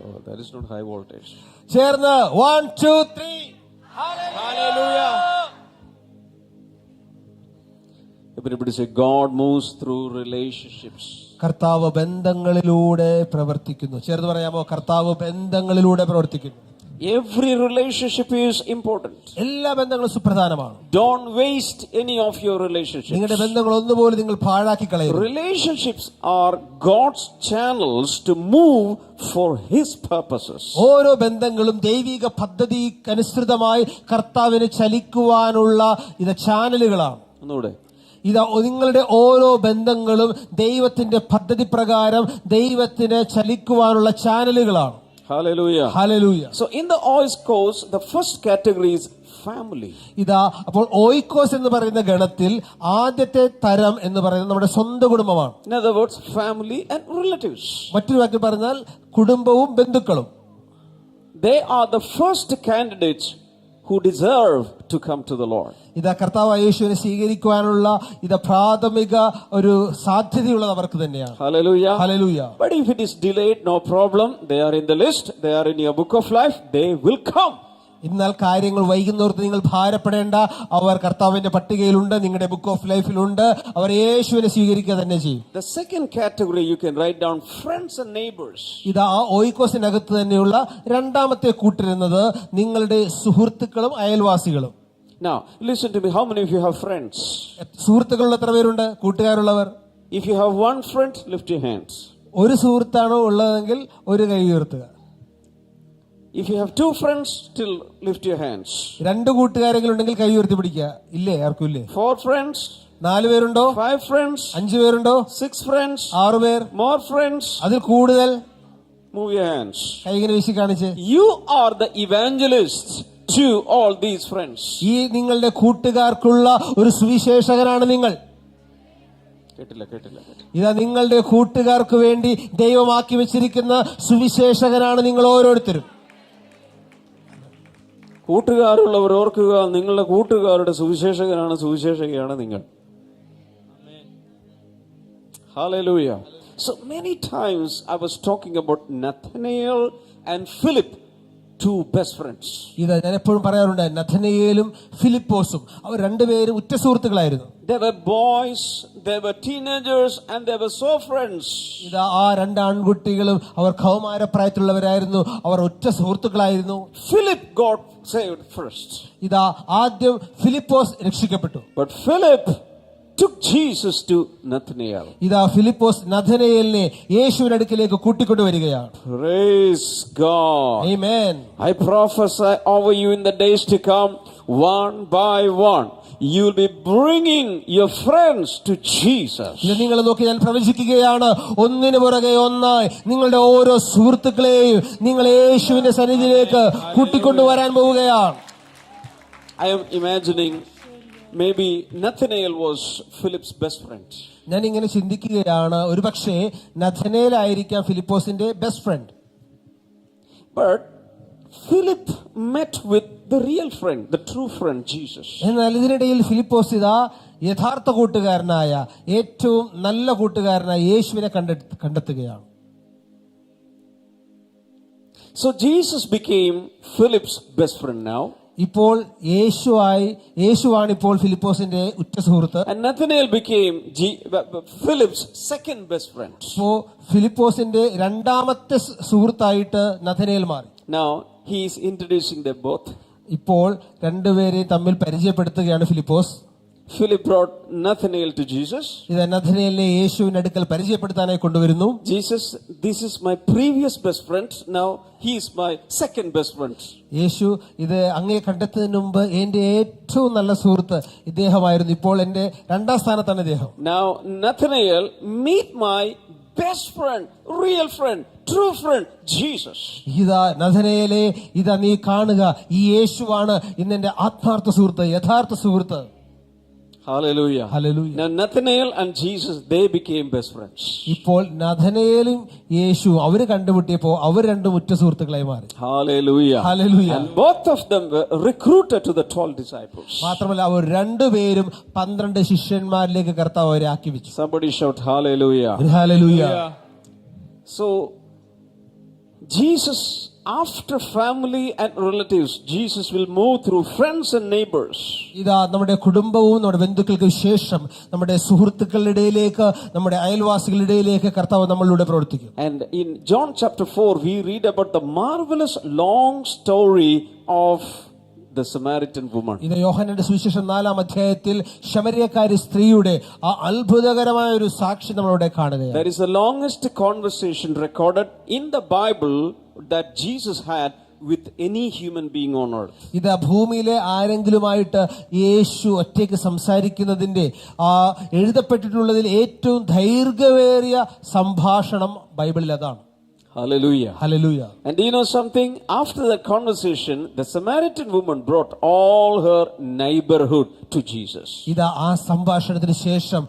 Speaker 1: Oh, that is not high voltage.
Speaker 2: ചേർന്ന് 1 2 3 ഹല്ലേലൂയ.
Speaker 1: കരത്തിന് പിടിച്ച് God moves through relationships.
Speaker 2: കർത്താവ് ബന്ധങ്ങളിലൂടെ പ്രവർത്തിക്കുന്നു. ചേർന്ന് പറയാമോ? കർത്താവ് ബന്ധങ്ങളിലൂടെ പ്രവർത്തിക്കുന്നു.
Speaker 1: Every relationship is important.
Speaker 2: എല്ലാ ബന്ധങ്ങളും സുപ്രധാനമാണ്.
Speaker 1: Don't waste any of your relationships.
Speaker 2: നിങ്ങളുടെ ബന്ധങ്ങൾ ഒന്നുപോലും നിങ്ങൾ പാഴാക്കി കളയരുത്.
Speaker 1: Relationships are God's channels to move for His purposes.
Speaker 2: ഓരോ ബന്ധങ്ങളും ദൈവിക പദ്ധതിക്കനുസൃതമായി കർത്താവിന് ചലിക്കുവാനുള്ള ചാനലുകളാണ്.
Speaker 1: ഒന്നുകൂടെ.
Speaker 2: നിങ്ങളുടെ ഓരോ ബന്ധങ്ങളും ദൈവത്തിന്റെ പദ്ധതി പ്രകാരം ദൈവത്തിന് ചലിക്കുവാനുള്ള ചാനലുകളാണ്.
Speaker 1: Hallelujah.
Speaker 2: Hallelujah.
Speaker 1: So in the oikos, the first category is family.
Speaker 2: അപ്പോൾ ഓയിക്കോസ് എന്ന് പറയുന്ന ഗണത്തിൽ ആദ്യത്തെ തരം എന്ന് പറയുന്നത് നമ്മുടെ സ്വന്തം കുടുംബമാണ്.
Speaker 1: In other words, family and relatives.
Speaker 2: മറ്റൊരു വാക്കിൽ പറഞ്ഞാൽ കുടുംബവും ബന്ധുക്കളും.
Speaker 1: They are the first candidates who deserve to come to the Lord.
Speaker 2: കർത്താവ് യേശുവിനെ സ്വീകരിക്കുവാനുള്ള പ്രാഥമിക ഒരു സാധ്യതയുള്ളത് അവർക്ക് തന്നെയാണ്.
Speaker 1: Hallelujah.
Speaker 2: Hallelujah.
Speaker 1: But if it is delayed, no problem. They are in the list. They are in your book of life. They will come.
Speaker 2: എന്നാൽ കാര്യങ്ങൾ വൈകുന്നോർത്ത് നിങ്ങൾ ഭാരപ്പെടേണ്ട. അവർ കർത്താവിന്റെ പട്ടികയിലുണ്ട്, നിങ്ങളുടെ ബുക്ക് ഓഫ് ലൈഫിലുണ്ട്. അവർ യേശുവിനെ സ്വീകരിക്കുക തന്നെ ചെയ്യും.
Speaker 1: The second category you can write down friends and neighbors.
Speaker 2: ഓയിക്കോസിനകത്ത് തന്നെയുള്ള രണ്ടാമത്തെ കൂട്ടിരുന്നത് നിങ്ങളുടെ സുഹൃത്തുക്കളും അയൽവാസികളും.
Speaker 1: Now listen to me. How many of you have friends?
Speaker 2: സുഹൃത്തുക്കളുള്ള എത്ര പേരുണ്ട്? കൂട്ടുകാരുള്ളവർ.
Speaker 1: If you have one friend, lift your hands.
Speaker 2: ഒരു സുഹൃത്താണോ ഉള്ളതെങ്കിൽ ഒരു കൈ ഉയർത്തുക.
Speaker 1: If you have two friends, still lift your hands.
Speaker 2: രണ്ട് കൂട്ടുകാരെങ്കിലും ഉണ്ടെങ്കിൽ കൈ ഉയർത്തി പിടിക്കുക. ഇല്ലേ? ആർക്കും ഇല്ലേ?
Speaker 1: 4 friends.
Speaker 2: 4 പേരുണ്ടോ?
Speaker 1: 5 friends.
Speaker 2: 5 പേരുണ്ടോ?
Speaker 1: 6 friends.
Speaker 2: 6 പേർ.
Speaker 1: More friends.
Speaker 2: അതിൽ കൂടുതൽ?
Speaker 1: Move your hands.
Speaker 2: കൈ ഇങ്ങനെ വീശി കാണിച്ച്.
Speaker 1: You are the evangelists to all these friends.
Speaker 2: ഈ നിങ്ങളുടെ കൂട്ടുകാർക്കുള്ള ഒരു സുവിശേഷകനാണ് നിങ്ങൾ.
Speaker 1: കേട്ടില്ല.
Speaker 2: നിങ്ങളുടെ കൂട്ടുകാർക്ക് വേണ്ടി ദൈവമാക്കി വെച്ചിരിക്കുന്ന സുവിശേഷകനാണ് നിങ്ങൾ ഓരോരുത്തരും.
Speaker 1: കൂട്ടുകാരുള്ളവർ ഓർക്കുക, നിങ്ങളുടെ കൂട്ടുകാരുടെ സുവിശേഷകയാണ് നിങ്ങൾ. Hallelujah. So many times I was talking about Nathanael and Philip, two best friends.
Speaker 2: ഞാൻ എപ്പോഴും പറയാറുണ്ട്, നഥനയേലും ഫിലിപ്പോസും അവർ രണ്ടുപേരും ഉറ്റ സുഹൃത്തുക്കളായിരുന്നു.
Speaker 1: They were boys, they were teenagers, and they were so friends.
Speaker 2: ആ രണ്ട് ആൺകുട്ടികളും അവർ കൗമാരപ്രായത്തിലുള്ളവരായിരുന്നു. അവർ ഉറ്റ സുഹൃത്തുക്കളായിരുന്നു.
Speaker 1: Philip got saved first.
Speaker 2: ആദ്യം ഫിലിപ്പോസ് രക്ഷിക്കപ്പെട്ടു.
Speaker 1: But Philip took Jesus to Nathanael.
Speaker 2: Philipose നഥനയേലിനെ യേശുവിന്റെ അടുക്കലേക്ക് കൂട്ടിക്കൊണ്ടുവരികയാണ്.
Speaker 1: Praise God.
Speaker 2: Amen.
Speaker 1: I prophesy over you in the days to come, one by one you will be bringing your friends to Jesus.
Speaker 2: നിങ്ങൾ നോക്കി ഞാൻ പ്രവചിക്കുകയാണ്, ഒന്നിനു പുറകെ ഒന്നായി നിങ്ങളുടെ ഓരോ സുഹൃത്തുക്കളെയും നിങ്ങൾ യേശുവിന്റെ സന്നിധിയിലേക്ക് കൂട്ടിക്കൊണ്ടുവരാൻ പോവുകയാണ്.
Speaker 1: I am imagining maybe Nathanael was Philip's best friend.
Speaker 2: ഞാൻ ഇങ്ങനെ ചിന്തിക്കുകയാണ്, ഒരു പക്ഷേ നഥനയേൽ ആയിരിക്കാം ഫിലിപ്പോസിന്റെ best friend.
Speaker 1: But Philip met with the real friend, the true friend, Jesus.
Speaker 2: എന്നാൽ ഇതിനിടയിൽ ഫിലിപ്പോസ് യഥാർത്ഥ കൂട്ടുകാരനായ, ഏറ്റവും നല്ല കൂട്ടുകാരനായ യേശുവിനെ കണ്ടെത്തുകയാണ്.
Speaker 1: So Jesus became Philip's best friend now.
Speaker 2: ഇപ്പോൾ യേശുവാണ് ഇപ്പോൾ ഫിലിപ്പോസിന്റെ ഉറ്റ സുഹൃത്ത്.
Speaker 1: And Nathanael became Philip's second best friend.
Speaker 2: ഇപ്പോ ഫിലിപ്പോസിന്റെ രണ്ടാമത്തെ സുഹൃത്തായിട്ട് നഥനയേൽ മാറി.
Speaker 1: Now he is introducing them both.
Speaker 2: ഇപ്പോൾ രണ്ടുപേരെയും തമ്മിൽ പരിചയപ്പെടുത്തുകയാണ് Philipose.
Speaker 1: Philip brought Nathanael to Jesus.
Speaker 2: നഥനയേലിനെ യേശുവിന്റെ അടുക്കൽ പരിചയപ്പെടുത്താനായി കൊണ്ടുവരുന്നു.
Speaker 1: Jesus, this is my previous best friend. Now he is my second best friend.
Speaker 2: യേശു അങ്ങേ കണ്ടെത്തുന്നതിന് മുമ്പ് എന്റെ ഏറ്റവും നല്ല സുഹൃത്ത് ഇദ്ദേഹമായിരുന്നു. ഇപ്പോൾ എന്റെ രണ്ടാം സ്ഥാനത്താണ് ഇദ്ദേഹം.
Speaker 1: Now Nathanael, meet my best friend, real friend, true friend, Jesus.
Speaker 2: നഥനയേലേ, നീ കാണുക, ഈ യേശുവാണ് ഇന്നെന്റെ ആത്മാർത്ഥ സുഹൃത്ത്, യഥാർത്ഥ സുഹൃത്ത്.
Speaker 1: Hallelujah.
Speaker 2: Hallelujah.
Speaker 1: Now Nathanael and Jesus, they became best friends.
Speaker 2: ഇപ്പോൾ നഥനയേലും യേശു അവര് കണ്ടുമുട്ടിയപ്പോൾ അവർ രണ്ടും ഉറ്റ സുഹൃത്തുക്കളായി മാറി.
Speaker 1: Hallelujah.
Speaker 2: Hallelujah.
Speaker 1: And both of them were recruited to the 12 disciples.
Speaker 2: മാത്രമല്ല അവർ രണ്ടുപേരും 12 ശിഷ്യന്മാരിലേക്ക് കർത്താവ് അവരെ ആക്കി വെച്ചു.
Speaker 1: Somebody shout hallelujah.
Speaker 2: Hallelujah.
Speaker 1: So Jesus after family and relatives, Jesus will move through friends and neighbors.
Speaker 2: ഇതാ നമ്മുടെ കുടുംബവും നമ്മുടെ ബന്ധുക്കൾക്ക് ശേഷം നമ്മുടെ സുഹൃത്തുക്കളുടെ ഇടയിലേക്ക്, നമ്മുടെ അയൽവാസികളുടെ ഇടയിലേക്ക് കർത്താവ് നമ്മളിലൂടെ പ്രവർത്തിക്കും.
Speaker 1: And in John chapter 4, we read about the marvelous long story of the Samaritan woman.
Speaker 2: ഇത് യോഹന്നാന്റെ സുവിശേഷം 4-ാം അധ്യായത്തിൽ ശമര്യക്കാരി സ്ത്രീയുടെ ആ അത്ഭുതകരമായ ഒരു സാക്ഷി നമ്മളിവിടെ കാണുകയാണ്.
Speaker 1: That is the longest conversation recorded in the Bible that Jesus had with any human being on earth.
Speaker 2: ഇത് ഭൂമിയിലെ ആരെങ്കിലുമായിട്ട് യേശു ഒറ്റയ്ക്ക് സംസാരിക്കുന്നതിന്റെ ആ എഴുതപ്പെട്ടിട്ടുള്ളതിൽ ഏറ്റവും ദൈർഘ്യമേറിയ സംഭാഷണം ബൈബിളിൽ അതാണ്.
Speaker 1: Hallelujah.
Speaker 2: Hallelujah.
Speaker 1: And do you know something? After that conversation, the Samaritan woman brought all her neighborhood to Jesus.
Speaker 2: ഇതാ ആ സംഭാഷണത്തിന് ശേഷം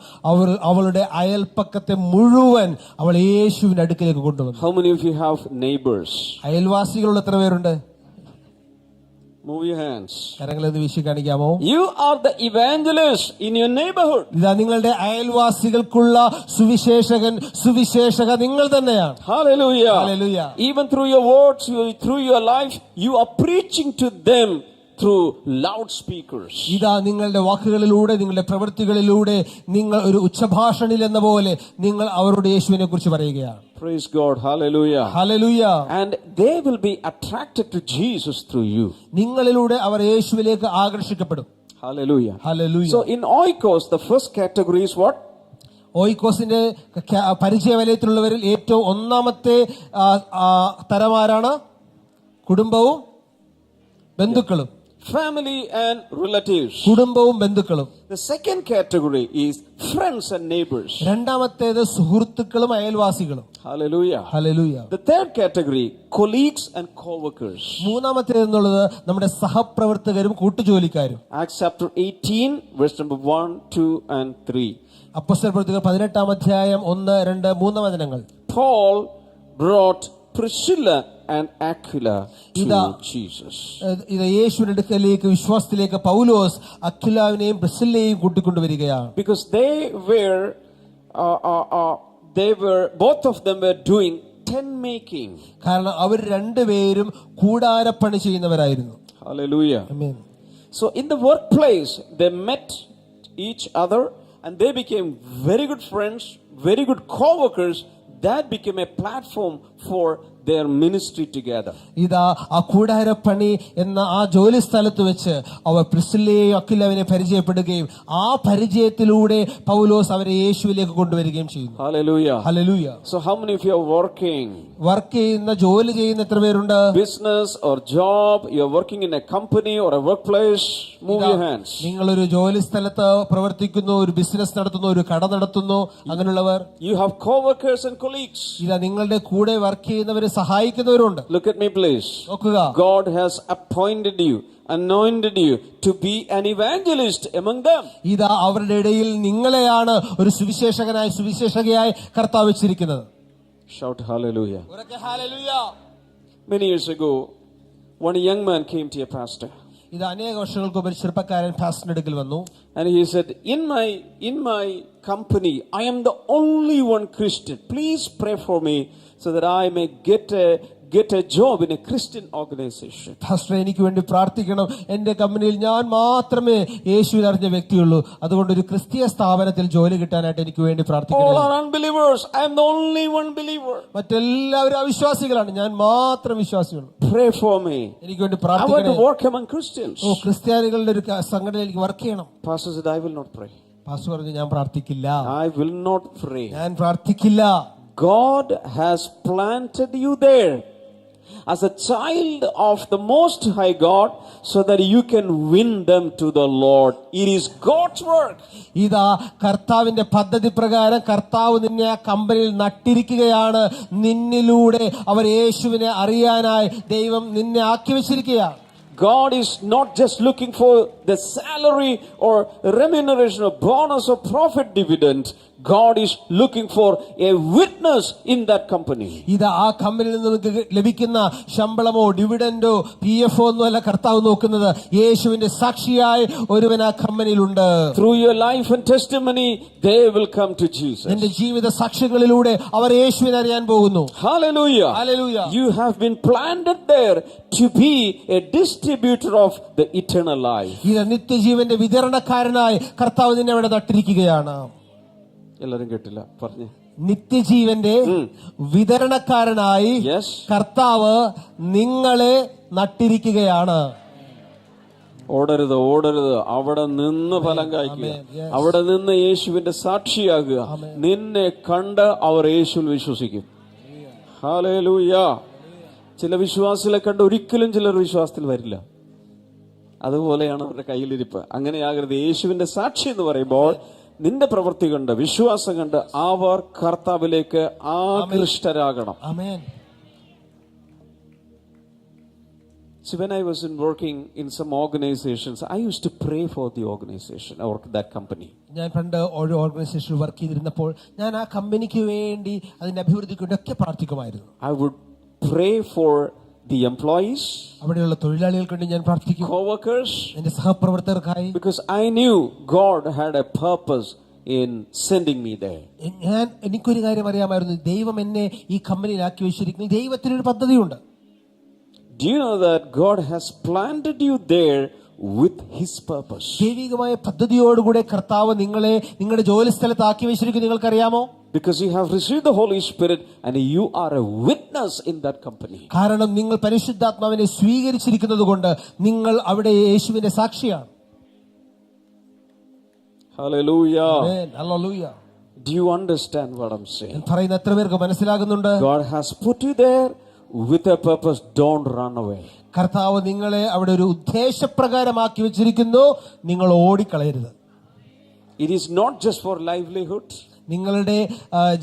Speaker 2: അവളുടെ അയൽപ്പക്കത്തെ മുഴുവൻ അവൾ യേശുവിന്റെ അടുക്കിലേക്ക് കൊണ്ടുവന്നു.
Speaker 1: How many of you have neighbors?
Speaker 2: അയൽവാസികളുള്ള എത്ര പേരുണ്ട്?
Speaker 1: Move your hands.
Speaker 2: കരങ്ങളെന്ന് വീശി കാണിക്കാമോ?
Speaker 1: You are the evangelist in your neighborhood.
Speaker 2: ഇതാ നിങ്ങളുടെ അയൽവാസികൾക്കുള്ള സുവിശേഷക നിങ്ങൾ തന്നെയാണ്.
Speaker 1: Hallelujah.
Speaker 2: Hallelujah.
Speaker 1: Even through your words, through your life, you are preaching to them through loudspeakers.
Speaker 2: ഇതാ നിങ്ങളുടെ വാക്കുകളിലൂടെ, നിങ്ങളുടെ പ്രവൃത്തികളിലൂടെ നിങ്ങൾ ഒരു ഉച്ചഭാഷണിൽ എന്ന പോലെ നിങ്ങൾ അവരുടെ യേശുവിനെ കുറിച്ച് പറയുകയാണ്.
Speaker 1: Praise God. Hallelujah.
Speaker 2: Hallelujah.
Speaker 1: And they will be attracted to Jesus through you.
Speaker 2: നിങ്ങളിലൂടെ അവർ യേശുവിലേക്ക് ആകർഷിക്കപ്പെടും.
Speaker 1: Hallelujah.
Speaker 2: Hallelujah.
Speaker 1: So in Oikos, the first category is what?
Speaker 2: ഓയിക്കോസിന്റെ പരിചയ വലയത്തിലുള്ളവരിൽ ഏറ്റവും ഒന്നാമത്തെ തരമാരാണ് കുടുംബവും ബന്ധുക്കളും.
Speaker 1: Family and relatives.
Speaker 2: കുടുംബവും ബന്ധുക്കളും.
Speaker 1: The second category is friends and neighbors.
Speaker 2: രണ്ടാമത്തേത് സുഹൃത്തുക്കളും അയൽവാസികളും.
Speaker 1: Hallelujah.
Speaker 2: Hallelujah.
Speaker 1: The third category, colleagues and co-workers.
Speaker 2: മൂന്നാമത്തേത് എന്നുള്ളത് നമ്മുടെ സഹപ്രവർത്തകരും കൂട്ടുജോലിക്കാരും.
Speaker 1: Acts chapter 18, verse number 1, 2 and 3.
Speaker 2: അപ്പോസ്തലപ്രവൃത്തികൾ 18-ാം അധ്യായം 1, 2, 3 വചനങ്ങൾ.
Speaker 1: Paul brought Priscilla and Aquila to Jesus.
Speaker 2: ഇത് യേശുവിന്റെ അടുക്കലേക്ക് വിശ്വാസത്തിലേക്ക് പൗലോസ് അക്വിലാവിനെയും പ്രിസ്കില്ലയെയും കൂട്ടിക്കൊണ്ടുവരികയാണ്.
Speaker 1: Because they were both of them were doing tent making.
Speaker 2: കാരണം അവർ രണ്ടുപേരും കൂടാരപ്പണി ചെയ്യുന്നവരായിരുന്നു.
Speaker 1: Hallelujah.
Speaker 2: Amen.
Speaker 1: So in the workplace they met each other and they became very good friends, very good co-workers. That became a platform for their ministry together.
Speaker 2: ഇതാ ആ കൂടാരപ്പണി എന്ന ആ ജോലി സ്ഥലത്ത് വെച്ച് അവർ പ്രിസ്കില്ലയെയും അക്വിലാവിനെ പരിചയപ്പെടുകയും ആ പരിചയത്തിലൂടെ പൗലോസ് അവരെ യേശുവിലേക്ക് കൊണ്ടുവരികയും ചെയ്യുന്നു.
Speaker 1: Hallelujah.
Speaker 2: Hallelujah.
Speaker 1: So how many of you are working?
Speaker 2: Work ചെയ്യുന്ന, ജോലി ചെയ്യുന്ന എത്ര പേരുണ്ട്?
Speaker 1: Business or job, you are working in a company or a workplace, move your hands.
Speaker 2: നിങ്ങളൊരു ജോലി സ്ഥലത്ത് പ്രവർത്തിക്കുന്നു, ഒരു ബിസിനസ് നടത്തുന്നു, ഒരു കട നടത്തുന്നു, അങ്ങനെയുള്ളവർ.
Speaker 1: You have co-workers and colleagues.
Speaker 2: ഇതാ നിങ്ങളുടെ കൂടെ വർക്ക് ചെയ്യുന്നവരെ സഹായിക്കുന്നവരുണ്ട്.
Speaker 1: Look at me please.
Speaker 2: നോക്കുക.
Speaker 1: God has appointed you, anointed you to be an evangelist among them.
Speaker 2: ഇതാ അവരുടെ ഇടയിൽ നിങ്ങളെയാണ് ഒരു സുവിശേഷകയായി കർത്താവ് വെച്ചിരിക്കുന്നത്.
Speaker 1: Shout hallelujah.
Speaker 2: ഉറക്കെ hallelujah.
Speaker 1: Many years ago, one young man came to a pastor.
Speaker 2: ഇത് അനേക വർഷങ്ങൾക്ക് മുമ്പ് ഒരു ചെറുപ്പക്കാരൻ പാസ്റ്ററിന്റെ അടുക്കൽ വന്നു.
Speaker 1: And he said, in my company, I am the only one Christian. Please pray for me so that I may get a job in a Christian organization.
Speaker 2: Pastor, എനിക്ക് വേണ്ടി പ്രാർത്ഥിക്കണം. എന്റെ കമ്പനിയിൽ ഞാൻ മാത്രമേ യേശുവിനെ അറിഞ്ഞ വ്യക്തിയുള്ളൂ. അതുകൊണ്ട് ഒരു ക്രിസ്തീയ സ്ഥാപനത്തിൽ ജോലി കിട്ടാനായിട്ട് എനിക്ക് വേണ്ടി പ്രാർത്ഥിക്കണം.
Speaker 1: All are unbelievers. I am the only one believer.
Speaker 2: മറ്റെല്ലാവരും അവിശ്വാസികളാണ്, ഞാൻ മാത്രം വിശ്വാസിയുള്ളൂ.
Speaker 1: Pray for me.
Speaker 2: എനിക്ക് വേണ്ടി
Speaker 1: I want
Speaker 2: പ്രാർത്ഥിക്കണം.
Speaker 1: to work among Christians.
Speaker 2: ക്രിസ്ത്യാനികളുടെ ഒരു സംഘടനയിൽ എനിക്ക് വർക്ക് ചെയ്യണം.
Speaker 1: Pastor said, I will not pray.
Speaker 2: Pastor പറഞ്ഞു, ഞാൻ പ്രാർത്ഥിക്കില്ല.
Speaker 1: I will not pray.
Speaker 2: ഞാൻ പ്രാർത്ഥിക്കില്ല.
Speaker 1: God has planted you there as a child of the Most High God so that you can win them to the Lord. It is God's work.
Speaker 2: ഇതാ കർത്താവിന്റെ പദ്ധതി പ്രകാരം കർത്താവ് നിന്നെ ആ കമ്പനിയിൽ നട്ടിരിക്കുകയാണ്. നിന്നിലൂടെ അവർ യേശുവിനെ അറിയാനായി ദൈവം നിന്നെ ആക്കി വെച്ചിരിക്കുകയാണ്.
Speaker 1: God is not just looking for the salary or remuneration or bonus or profit dividend. God is looking for a witness in that company.
Speaker 2: ഇത് ആ കമ്പനിയിൽ നിന്ന് നിങ്ങൾക്ക് ലഭിക്കുന്ന ശമ്പളമോ ഡിവിഡൻഡോ PF ഒന്നും അല്ല കർത്താവ് നോക്കുന്നത്. യേശുവിന്റെ സാക്ഷിയായി ഒരുവൻ ആ കമ്പനിയിലുണ്ട്.
Speaker 1: Through your life and testimony, they will come to Jesus.
Speaker 2: നിന്റെ ജീവിത സാക്ഷ്യങ്ങളിലൂടെ അവർ യേശുവിനെ അറിയാൻ പോകുന്നു.
Speaker 1: Hallelujah.
Speaker 2: Hallelujah.
Speaker 1: You have been planted there to be a distributor of the eternal life.
Speaker 2: ഇത് നിത്യജീവന്റെ വിതരണക്കാരനായി കർത്താവ് നിന്നെ അവിടെ നട്ടിരിക്കുകയാണ്.
Speaker 1: എല്ലാരും കേട്ടില്ല പറഞ്ഞേ.
Speaker 2: നിത്യജീവന്റെ വിതരണക്കാരനായി
Speaker 1: Yes.
Speaker 2: കർത്താവ് നിങ്ങളെ നട്ടിരിക്കുകയാണ്.
Speaker 1: ഓടരുത് അവിടെ നിന്ന് ഫലം കായ്ക്കുക. അവിടെ നിന്ന് യേശുവിന്റെ സാക്ഷിയാകുക. നിന്നെ കണ്ട് അവർ യേശുവിൽ വിശ്വസിക്കും. ഹല്ലേലൂയ. ചില വിശ്വാസികളെ കണ്ട് ഒരിക്കലും ചിലർ വിശ്വാസത്തിൽ വരില്ല. അതുപോലെയാണ് അവരുടെ കയ്യിലിരിപ്പ്. അങ്ങനെയാകരുത്. യേശുവിന്റെ സാക്ഷി എന്ന് പറയുമ്പോൾ നിന്റെ പ്രവൃത്തി കണ്ട് വിശ്വാസം കണ്ട് അവർ കർത്താവിലേക്ക് ആകൃഷ്ടരാകണം.
Speaker 2: ആമേൻ.
Speaker 1: So when I was working in some organizations, I used to pray for the organization or that company.
Speaker 2: ഞാൻ പണ്ട് ഒരു ഓർഗനൈസേഷനിൽ വർക്ക് ചെയ്തിരുന്നപ്പോൾ ഞാൻ ആ കമ്പനിക്ക് വേണ്ടി അതിന്റെ അഭിവൃദ്ധിക്ക് വേണ്ടിയൊക്കെ പ്രാർത്ഥിക്കുമായിരുന്നു.
Speaker 1: I would pray for the employees,
Speaker 2: അവിടെയുള്ള തൊഴിലാളികൾക്ക് വേണ്ടി ഞാൻ പ്രാർത്ഥിക്കും,
Speaker 1: co-workers,
Speaker 2: എന്റെ സഹപ്രവർത്തകർക്കായി.
Speaker 1: because I knew God had a purpose in sending me there.
Speaker 2: എനിക്കൊരു കാര്യം അറിയാമായിരുന്നു, ദൈവം എന്നെ ഈ കമ്പനിയിലാക്കി വെച്ചിരിക്കുന്നു. ദൈവത്തിനൊരു പദ്ധതിയുണ്ട്.
Speaker 1: Do you know that God has planted you there with His purpose?
Speaker 2: ദൈവികമായ പദ്ധതിയോടുകൂടെ കർത്താവ് നിങ്ങളെ നിങ്ങളുടെ ജോലി സ്ഥലത്ത് ആക്കി വെച്ചിരിക്കുന്നു. നിങ്ങൾക്കറിയാമോ?
Speaker 1: Because you have received the Holy Spirit and you are a witness in that company.
Speaker 2: കാരണം നിങ്ങൾ പരിശുദ്ധാത്മാവിനെ സ്വീകരിച്ചിരിക്കുന്നത് കൊണ്ട് നിങ്ങൾ അവിടെ യേശുവിന്റെ സാക്ഷിയാണ്.
Speaker 1: Hallelujah.
Speaker 2: Amen. Hallelujah.
Speaker 1: Do you understand what I'm saying?
Speaker 2: ഞാൻ പറയുന്ന എത്ര പേർക്ക് മനസ്സിലാകുന്നുണ്ട്?
Speaker 1: God has put you there with a purpose. Don't run away.
Speaker 2: കർത്താവ് നിങ്ങളെ അവിടെ ഒരു ഉദ്ദേശപ്രകാരമാക്കി വെച്ചിരിക്കുന്നു. നിങ്ങൾ ഓടിക്കളയരുത്.
Speaker 1: It is not just for livelihood.
Speaker 2: നിങ്ങളുടെ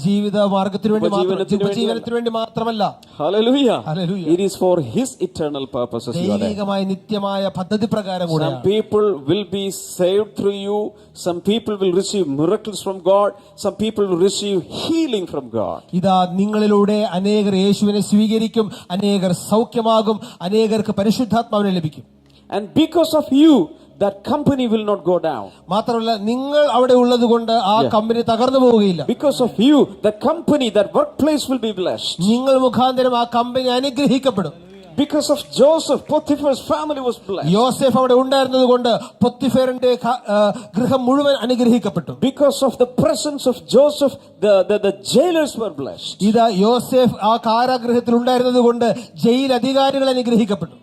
Speaker 2: ജീവിത മാർഗത്തിന് വേണ്ടി ഉപജീവനത്തിന് വേണ്ടി മാത്രമല്ല.
Speaker 1: Hallelujah.
Speaker 2: Hallelujah.
Speaker 1: It is for His eternal purposes.
Speaker 2: ദൈവികമായ നിത്യമായ പദ്ധതി പ്രകാരം കൂടി.
Speaker 1: Some people will be saved through you. Some people will receive miracles from God. Some people will receive healing from God.
Speaker 2: ഇതാ നിങ്ങളിലൂടെ അനേകർ യേശുവിനെ സ്വീകരിക്കും, അനേകർ സൗഖ്യമാകും, അനേകർക്ക് പരിശുദ്ധാത്മാവിനെ ലഭിക്കും.
Speaker 1: And because of you, that company will not go down.
Speaker 2: മാത്രമല്ല നിങ്ങൾ അവിടെ ഉള്ളത് കൊണ്ട് ആ കമ്പനി തകർന്നു പോവുകയില്ല.
Speaker 1: Because of you, the company, that workplace will be blessed.
Speaker 2: നിങ്ങൾ മുഖാന്തരം ആ കമ്പനി അനുഗ്രഹിക്കപ്പെടും.
Speaker 1: Because of Joseph, Potiphar's family was blessed.
Speaker 2: യോസേഫ് അവിടെ ഉണ്ടായിരുന്നത് കൊണ്ട് പൊത്തിഫേറിന്റെ ഗൃഹം മുഴുവൻ അനുഗ്രഹിക്കപ്പെട്ടു.
Speaker 1: Because of the presence of Joseph, the jailers were blessed.
Speaker 2: ഇതാ യോസേഫ് ആ കാരാഗൃഹത്തിൽ ഉണ്ടായിരുന്നത് കൊണ്ട് ജയിൽ അധികാരികൾ അനുഗ്രഹിക്കപ്പെട്ടു.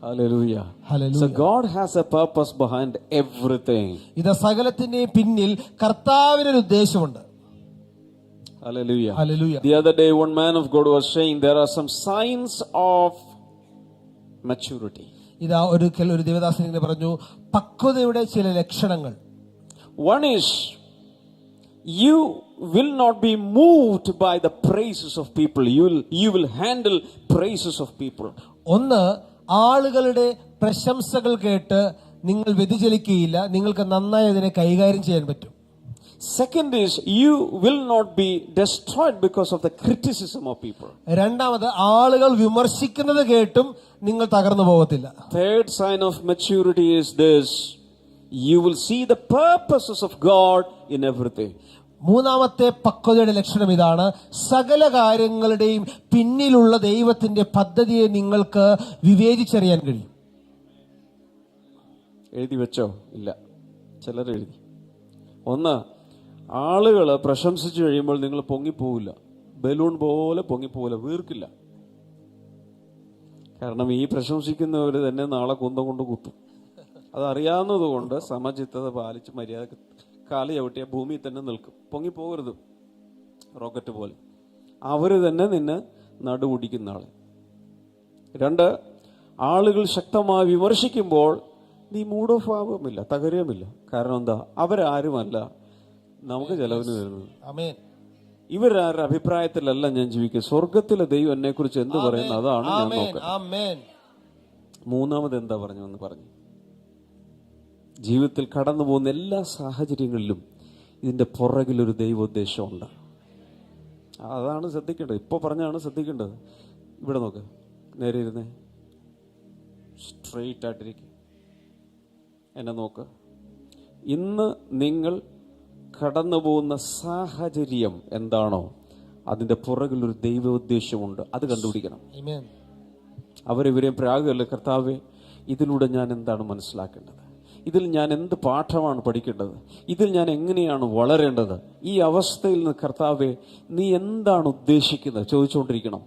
Speaker 1: Hallelujah.
Speaker 2: Hallelujah.
Speaker 1: So God has a purpose behind everything.
Speaker 2: ഇത് സകലത്തിന്റെയും പിന്നിൽ കർത്താവിനൊരു ഉദ്ദേശമുണ്ട്.
Speaker 1: Hallelujah.
Speaker 2: Hallelujah.
Speaker 1: The other day one man of God was saying there are some signs of maturity.
Speaker 2: ഇതാ ഒരു ദേവദാസൻ ഇങ്ങനെ പറഞ്ഞു, പക്വതയുടെ ചില ലക്ഷണങ്ങൾ.
Speaker 1: One is you will not be moved by the praises of people. You will handle praises of people.
Speaker 2: ഒന്ന്, ആളുകളുടെ പ്രശംസകൾ കേട്ട് നിങ്ങൾ വ്യതിചലിക്കുകയില്ല. നിങ്ങൾക്ക് നന്നായി അതിനെ കൈകാര്യം ചെയ്യാൻ പറ്റും.
Speaker 1: Second is you will not be destroyed because of the criticism of people.
Speaker 2: രണ്ടാമത്, ആളുകൾ വിമർശിക്കുന്നത് കേട്ടും നിങ്ങൾ തകർന്നു പോകത്തില്ല.
Speaker 1: Third sign of maturity is this: you will see the purposes of God in everything.
Speaker 2: മൂന്നാമത്തെ പക്വതയുടെ ലക്ഷണം ഇതാണ്, സകല കാര്യങ്ങളുടെയും പിന്നിലുള്ള ദൈവത്തിന്റെ പദ്ധതിയെ നിങ്ങൾക്ക് വിവേചിച്ചറിയാൻ കഴിയും.
Speaker 1: എഴുതി വെച്ചോ? ഇല്ല, ചിലർ എഴുതി. ഒന്ന്, ആളുകൾ പ്രശംസിച്ചു കഴിയുമ്പോൾ നിങ്ങൾ പൊങ്ങിപ്പോവില്ല. ബലൂൺ പോലെ പൊങ്ങിപ്പോവില്ല, വീർക്കില്ല. കാരണം ഈ പ്രശംസിക്കുന്നവർ തന്നെ നാളെ കുന്തം കൊണ്ട് കുത്തും. അതറിയാവുന്നത് കൊണ്ട് സമചിത്തത പാലിച്ച് മര്യാദ കാല് ചവിട്ടിയ ഭൂമിയിൽ തന്നെ നിൽക്കും. പൊങ്ങിപ്പോകരുത്, റോക്കറ്റ് പോലെ. അവര് തന്നെ നിന്നെ നടുവുടിക്കുന്ന ആള്. രണ്ട്, ആളുകൾ ശക്തമായി വിമർശിക്കുമ്പോൾ നീ മൂഡ് ഓഫ് ആവുമില്ല, തകരുകയുമില്ല. കാരണം എന്താ? അവരാരുമല്ല നമുക്ക് ചെലവിന് തരുന്നത്. ഇവരാരുടെ അഭിപ്രായത്തിലല്ല ഞാൻ ജീവിക്കുക. സ്വർഗത്തിലെ ദൈവം എന്നെ കുറിച്ച് എന്ത് പറയുന്നു അതാണ് ഞാൻ നോക്കുന്നത്. മൂന്നാമത് എന്താ പറഞ്ഞു? ജീവിതത്തിൽ കടന്നു പോകുന്ന എല്ലാ സാഹചര്യങ്ങളിലും ഇതിൻ്റെ പുറകിലൊരു ദൈവോദ്ദേശമുണ്ട്. അതാണ് ശ്രദ്ധിക്കേണ്ടത്. ഇപ്പോൾ പറഞ്ഞാണ് ശ്രദ്ധിക്കേണ്ടത്. ഇവിടെ നോക്ക്, നേരെ ഇരുന്നേ, സ്ട്രെയിറ്റ് ആയിട്ടിരിക്കും, എന്നെ നോക്ക്. ഇന്ന് നിങ്ങൾ കടന്നു പോകുന്ന സാഹചര്യം എന്താണോ അതിൻ്റെ പുറകിലൊരു ദൈവോദ്ദേശമുണ്ട്. അത് കണ്ടുപിടിക്കണം. അവരിവരെയും പ്രാഗല്ലേ, കർത്താവേ ഇതിലൂടെ ഞാൻ എന്താണ് മനസ്സിലാക്കേണ്ടത്, ഇതിൽ ഞാൻ എന്ത് പാഠമാണ് പഠിക്കേണ്ടത്, ഇതിൽ ഞാൻ എങ്ങനെയാണ് വളരേണ്ടത്, ഈ അവസ്ഥയിൽ നിന്ന് കർത്താവെ നീ എന്താണ് ഉദ്ദേശിക്കുന്നത് ചോദിച്ചുകൊണ്ടിരിക്കണം.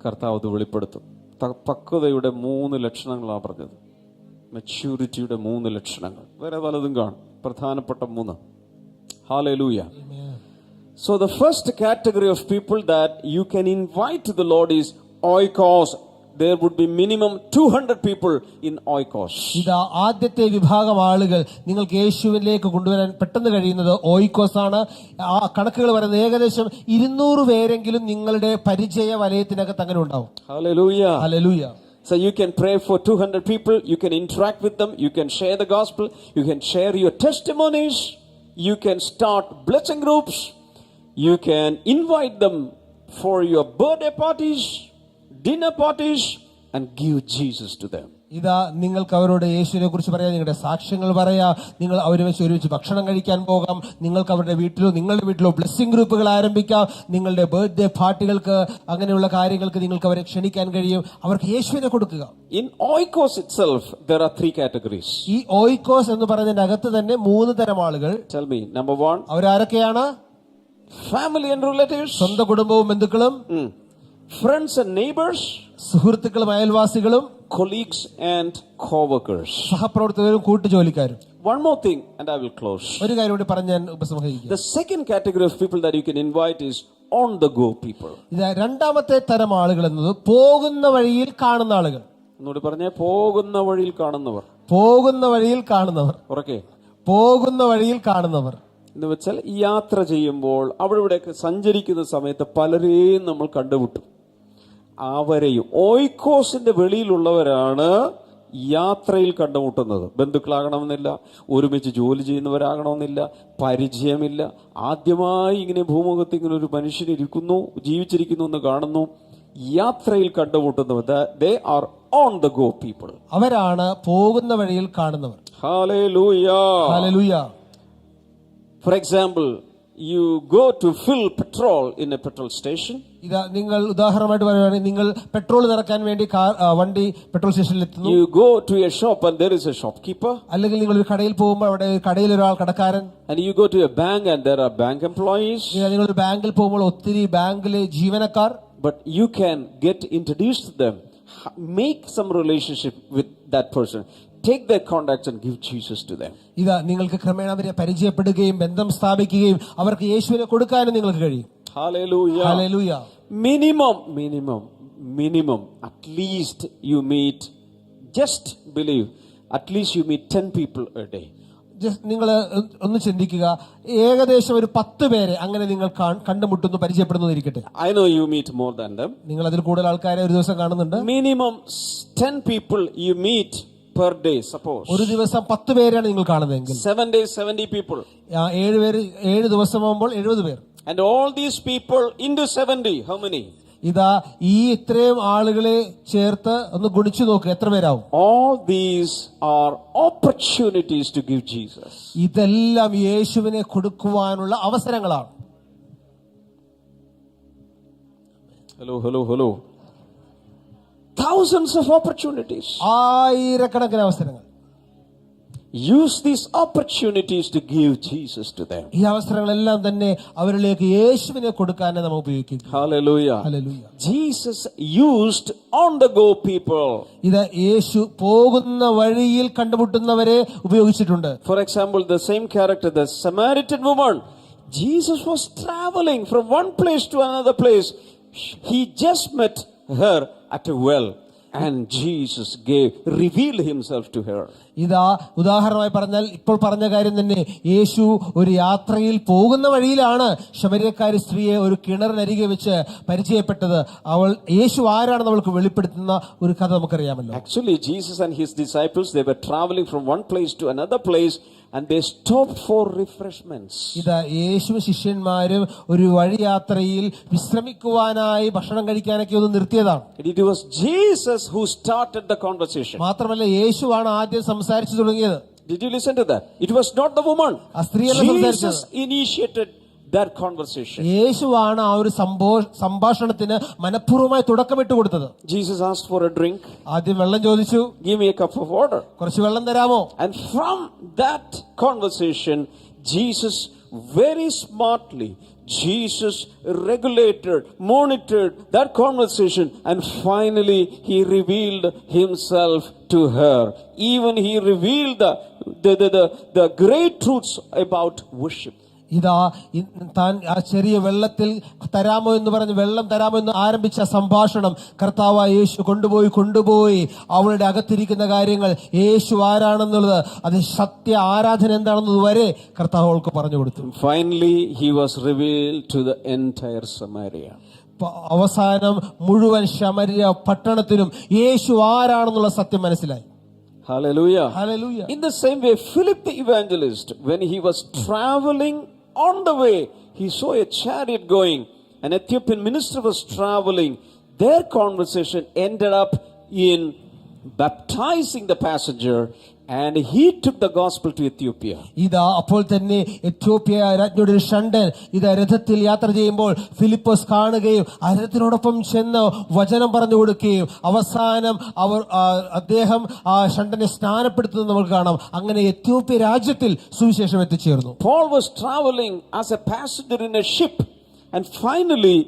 Speaker 1: കർത്താവ് അത് വെളിപ്പെടുത്തും. പക്വതയുടെ 3 ലക്ഷണങ്ങളാണ് പറഞ്ഞത്, മെച്യൂരിറ്റിയുടെ 3 ലക്ഷണങ്ങൾ. വേറെ പലതും കാണും, പ്രധാനപ്പെട്ട 3. Hallelujah. So the first category of people that you can invite to the Lord is oikos. There would be minimum 200 people in oikos.
Speaker 2: ഇതാ ആദ്യത്തെ വിഭാഗം ആളുകൾ നിങ്ങൾക്ക് യേശുവിലേക്ക് കൊണ്ടുവരാൻ പെട്ടെന്ന് കഴിയുന്നത് ഓയിക്കോസ് ആണ്. ആ കണക്കുകൾ പറയുന്നത് ഏകദേശം 200 പേരെങ്കിലും നിങ്ങളുടെ പരിചയ വലയത്തിനകത്ത് അങ്ങനെ ഉണ്ടാവും.
Speaker 1: Hallelujah.
Speaker 2: Hallelujah.
Speaker 1: So you can pray for 200 people, you can interact with them, you can share the gospel, you can share your testimonies, you can start blessing groups, you can invite them for your birthday parties, dinner parties, and give Jesus to them.
Speaker 2: ഇതാ നിങ്ങൾക്ക് അവരോട് യേശുവിനെ കുറിച്ച് പറയാം, നിങ്ങളുടെ സാക്ഷ്യങ്ങൾ പറയാം, നിങ്ങൾ അവരെ വെച്ച് ഒരുമിച്ച് ഭക്ഷണം കഴിക്കാൻ പോകാം, നിങ്ങൾക്ക് അവരുടെ വീട്ടിലോ നിങ്ങളുടെ വീട്ടിലോ ബ്ലെസ്സിംഗ് ഗ്രൂപ്പുകൾ ആരംഭിക്കാം, നിങ്ങളുടെ ബർത്ത്ഡേ പാർട്ടികൾക്ക് അങ്ങനെയുള്ള കാര്യങ്ങൾക്ക് നിങ്ങൾക്ക് അവരെ ക്ഷണിക്കാൻ കഴിയും. അവർക്ക് യേശുവിനെ കൊടുക്കുക.
Speaker 1: In oikos itself there are 3 categories.
Speaker 2: ഈ ഓയിക്കോസ് എന്ന് പറയുന്നതിന്റെ അകത്ത് തന്നെ 3 തരം ആളുകൾ.
Speaker 1: Tell me, number 1,
Speaker 2: അവരാരൊക്കെയാണ്?
Speaker 1: family and relatives,
Speaker 2: സ്വന്തം കുടുംബവും ബന്ധുക്കളും,
Speaker 1: friends and neighbors,
Speaker 2: സുഹൃത്തുക്കളും അയൽവാസികളും,
Speaker 1: colleagues and co-workers.
Speaker 2: സഹപ്രവർത്തകരും കൂട്ടുജോലിക്കാരും.
Speaker 1: One more thing and I will close.
Speaker 2: ഒരു കാര്യം കൂടി പറഞ്ഞ് ഞാൻ ഉപസംഹരിക്കും.
Speaker 1: The second category of people that you can invite is on the go people.
Speaker 2: ഇത് രണ്ടാമത്തെ തരം ആളുകൾ എന്നത് പോകുന്ന വഴിയിൽ കാണുന്ന ആളുകൾ.
Speaker 1: എന്നോട് പറഞ്ഞേ, പോകുന്ന വഴിയിൽ കാണുന്നവർ.
Speaker 2: പോകുന്ന വഴിയിൽ കാണുന്നവർ.
Speaker 1: ഉറക്കെ,
Speaker 2: പോകുന്ന വഴിയിൽ കാണുന്നവർ
Speaker 1: എന്ന് വെച്ചാൽ യാത്ര ചെയ്യുമ്പോൾ അവിടെ ഇവിടെയൊക്കെ സഞ്ചരിക്കുന്ന സമയത്ത് പലരെയും നമ്മൾ കണ്ടുമുട്ടും. അവരെയും ഓയിക്കോസിന്റെ വെളിയിലുള്ളവരാണ് യാത്രയിൽ കണ്ടുമുട്ടുന്നത്. ബന്ധുക്കളാകണമെന്നില്ല, ഒരുമിച്ച് ജോലി ചെയ്യുന്നവരാകണമെന്നില്ല, പരിചയമില്ല. ആദ്യമായി ഇങ്ങനെ ഭൂമുഖത്ത് ഇങ്ങനെ ഒരു മനുഷ്യൻ ഇരിക്കുന്നു, ജീവിച്ചിരിക്കുന്നു എന്ന് കാണുന്നു, യാത്രയിൽ കണ്ടുമുട്ടുന്നവർ. They are on the go people.
Speaker 2: അവരാണ് പോകുന്ന വഴിയിൽ കാണുന്നവർ.
Speaker 1: Hallelujah.
Speaker 2: Hallelujah.
Speaker 1: For example, you go to fill petrol in a petrol station.
Speaker 2: ഇതാ നിങ്ങൾ ഉദാഹരണമായിട്ട് പറയുകയാണെങ്കിൽ നിങ്ങൾ പെട്രോൾ നിറക്കാൻ വേണ്ടി വണ്ടി പെട്രോൾ സ്റ്റേഷനിൽ എത്തുന്നു.
Speaker 1: You go to a shop and there is a shopkeeper.
Speaker 2: അല്ലെങ്കിൽ നിങ്ങൾ ഒരു കടയിൽ പോകുമ്പോൾ അവിടെ കടയിൽ ഒരാൾ കടക്കാരൻ.
Speaker 1: And you go to a bank and there are bank employees.
Speaker 2: നിങ്ങൾ ഒരു ബാങ്കിൽ പോകുമ്പോൾ ഒത്തിരി ബാങ്കിലെ ജീവനക്കാർ.
Speaker 1: But you can get introduced to them, make some relationship with that person, take their contacts and give Jesus to them.
Speaker 2: ഇതാ നിങ്ങൾക്ക് ക്രമേണ അവരെ പരിചയപ്പെടുകയും ബന്ധം സ്ഥാപിക്കുകയും അവർക്ക് യേശുവിനെ കൊടുക്കാനും നിങ്ങൾക്ക് കഴിയും.
Speaker 1: Hallelujah.
Speaker 2: Hallelujah.
Speaker 1: Minimum at least you meet, just believe, at least you meet 10 people a day.
Speaker 2: നിങ്ങൾ ഒന്ന് ചിന്തിക്കുക, ഏകദേശം ഒരു 10 പേരെ അങ്ങനെ നിങ്ങൾ കണ്ടുമുട്ടുന്നു, പരിചയപ്പെടുന്നു ഇരിക്കട്ടെ.
Speaker 1: I know you meet more than them.
Speaker 2: നിങ്ങൾ അതിൽ കൂടുതൽ ആൾക്കാരെ ഒരു ദിവസം കാണുന്നുണ്ട്.
Speaker 1: Minimum 10 people you meet per day, suppose.
Speaker 2: ഒരു ദിവസം 10 പേരാണ് നിങ്ങൾ കാണുന്നതെങ്കിൽ
Speaker 1: 7 days 70 people.
Speaker 2: 7 ദിവസമാകുമ്പോൾ 70 പേർ.
Speaker 1: And all these people into 70, how many?
Speaker 2: ഇതാ ഈ ഇത്രയും ആളുകളെ ചേർത്ത് ഒന്ന് ഗുണിച്ചു നോക്ക്, എത്ര പേരാവും?
Speaker 1: All these are opportunities to give Jesus.
Speaker 2: ഇതെല്ലാം യേശുവിനെ കൊടുക്കുവാനുള്ള അവസരങ്ങളാണ്.
Speaker 1: Hello. Thousands of opportunities.
Speaker 2: ആയിരക്കണക്കിന് അവസരങ്ങൾ.
Speaker 1: Use these opportunities to give Jesus to them.
Speaker 2: ഈ അവസരങ്ങളെല്ലാം തന്നെ അവരിലേക്ക് യേശുവിനെ കൊടുക്കാനേ നമ്മൾ ഉപയോഗിക്കും.
Speaker 1: Hallelujah.
Speaker 2: Hallelujah.
Speaker 1: Jesus used on the go people.
Speaker 2: ഇത് യേശു പോകുന്ന വഴിയിൽ കണ്ടുമുട്ടുന്നവരെ ഉപയോഗിച്ചിട്ടുണ്ട്.
Speaker 1: For example, the same character, the Samaritan woman. Jesus was traveling from one place to another place. He just met her at a well. And Jesus revealed himself to her.
Speaker 2: ഇതാ ഉദാഹരണമായി പറഞ്ഞാൽ ഇപ്പോൾ പറഞ്ഞ കാര്യം തന്നെ. യേശു ഒരു യാത്രയിൽ പോകുന്ന വഴിയിലാണ് ശമര്യക്കാരി സ്ത്രീയെ ഒരു കിണറിനരികെ വെച്ച് പരിചയപ്പെട്ടത്. യേശു ആരാണെന്ന് അവൾക്ക് വെളിപ്പെടുത്തുന്ന ഒരു കഥ നമുക്കറിയാമല്ലോ.
Speaker 1: Actually, Jesus and his disciples, they were traveling from one place to another place and they stopped for refreshments.
Speaker 2: ഇതാ യേശു ശിഷ്യന്മാരും ഒരു വഴിയാത്രയിൽ വിശ്രമിക്കുവാനായി ഭക്ഷണം കഴിക്കാനൊക്കെ ഒന്ന് നിർത്തിയതാണ്.
Speaker 1: It was Jesus who started the conversation.
Speaker 2: മാത്രമല്ല യേശുവാണ് ആദ്യം സംസാരിച്ചു തുടങ്ങിയത്.
Speaker 1: Did you listen to that? It was not the woman.
Speaker 2: ആ സ്ത്രീയല്ല സംസാരിച്ചത്.
Speaker 1: Jesus initiated that conversation.
Speaker 2: യേശുവാണ് ആ ഒരു സംഭാഷണത്തിന് മനഃപൂർവ്വമായി തുടക്കമിട്ട് കൊടുത്തത്.
Speaker 1: Jesus asked for a drink.
Speaker 2: ആദ്യം വെള്ളം ചോദിച്ചു.
Speaker 1: Give me a cup of water.
Speaker 2: കുറച്ച് വെള്ളം തരാമോ?
Speaker 1: And from that conversation, Jesus very smartly, Jesus regulated, monitored that conversation, and finally he revealed himself to her. Even he revealed the great truths about worship.
Speaker 2: ഇതാ താൻ ആ ചെറിയ വെള്ളത്തിൽ തരാമോ എന്ന് പറഞ്ഞ് വെള്ളം തരാമോ എന്ന് ആരംഭിച്ച സംഭാഷണം കർത്താവായ യേശു കൊണ്ടുപോയി അവളുടെ അകത്തിരിക്കുന്ന കാര്യങ്ങൾ, യേശു ആരാണെന്നുള്ളത്, അത് സത്യ ആരാധന എന്താണെന്നത് വരെ കർത്താവ് അവൾക്ക് പറഞ്ഞു കൊടുത്തു.
Speaker 1: Finally he was revealed to the entire Samaria.
Speaker 2: അവസാനം മുഴുവൻ ശമര്യ പട്ടണത്തിനും യേശു ആരാണെന്നുള്ള സത്യം മനസ്സിലായി.
Speaker 1: Hallelujah.
Speaker 2: Hallelujah.
Speaker 1: In the same way, Philip the evangelist, when he was traveling on the way, he saw a chariot going. An Ethiopian minister was traveling. Their conversation ended up in baptizing the passenger, and he took the gospel to Ethiopia.
Speaker 2: ഇതാ അപ്പോൾ തന്നെ Ethiopia രാജ്ഞിയുടെ ഒരു ഷണ്ടൻ ഇതാ രഥത്തിൽ യാത്ര ചെയ്യുമ്പോൾ ഫിലിപ്പോസ് കാണുകയും ആ രഥത്തിനോടൊപ്പം ചെന്ന് വചനം പറഞ്ഞു കൊടുക്കുകയും അവസാനം അദ്ദേഹം ആ ഷണ്ടനെ സ്നാനപ്പെടുത്തുന്നത് നമുക്ക് കാണാം. അങ്ങനെ എത്യോപ്യ രാജ്യത്തിൽ സുവിശേഷം എത്തിച്ചേർന്നു.
Speaker 1: Paul was traveling as a passenger in a ship, and finally,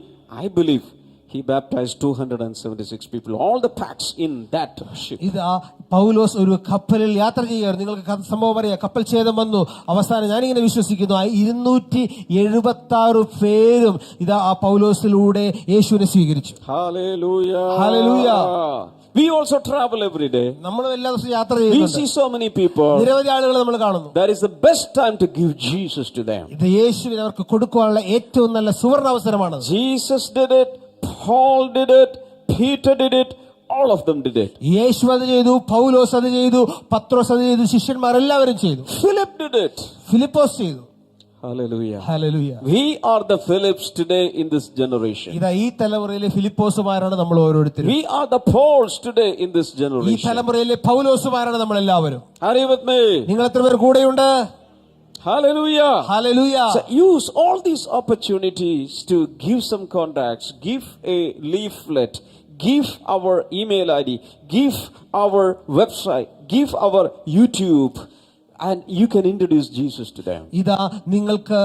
Speaker 1: I believe, he baptized 276 people, all the packs in that ship.
Speaker 2: ഇതാ പൗലോസ് ഒരു കപ്പലിൽ യാത്ര ചെയ്യുകയാണ്. നിങ്ങൾക്ക് സംഭവം അറിയാം, കപ്പൽ ഛേദം വന്നു. അവസാനം ഞാനിങ്ങനെ വിശ്വസിക്കുന്നു 276 പേരും ഇതാ ആ പൗലോസിലൂടെ യേശുവിനെ സ്വീകരിച്ചു.
Speaker 1: Hallelujah.
Speaker 2: Hallelujah.
Speaker 1: We also travel every day.
Speaker 2: നമ്മളും എല്ലാ ദിവസവും യാത്ര
Speaker 1: We
Speaker 2: ചെയ്യുന്നുണ്ട്.
Speaker 1: see so many people.
Speaker 2: നിരവധി ആളുകളെ നമ്മൾ കാണുന്നു.
Speaker 1: That is the best time to give Jesus to them.
Speaker 2: ഇത് യേശുവിനെ അവർക്ക് കൊടുക്കാനുള്ള ഏറ്റവും നല്ല സുവർണ്ണ അവസരമാണ്.
Speaker 1: Jesus did it, Paul did it, Peter did it, all of them did it.
Speaker 2: യേശു അത് ചെയ്തു, പൗലോസ് അത് ചെയ്തു, പത്രോസ് അത് ചെയ്തു, ശിഷ്യന്മാരെല്ലാവരും ചെയ്തു.
Speaker 1: Philip did it.
Speaker 2: ഫിലിപ്പോസ് ചെയ്തു.
Speaker 1: Hallelujah.
Speaker 2: Hallelujah.
Speaker 1: We are the Philips today in this generation.
Speaker 2: ഇതാ ഈ തലമുറയിലെ ഫിലിപ്പോസുമാരാണ് നമ്മൾ ഓരോരുത്തരും.
Speaker 1: We are the Pauls today in this
Speaker 2: ഈ
Speaker 1: generation.
Speaker 2: തലമുറയിലെ പൗലോസുമാരാണ് നമ്മൾ എല്ലാവരും.
Speaker 1: Are you with me?
Speaker 2: നിങ്ങൾ എത്ര പേർ കൂടെയുണ്ട്?
Speaker 1: Hallelujah.
Speaker 2: Hallelujah.
Speaker 1: So use all these opportunities to give some contacts, give a leaflet, give our email ID, give our website, give our YouTube, and you can introduce Jesus to them.
Speaker 2: ഇതാ നിങ്ങൾക്ക്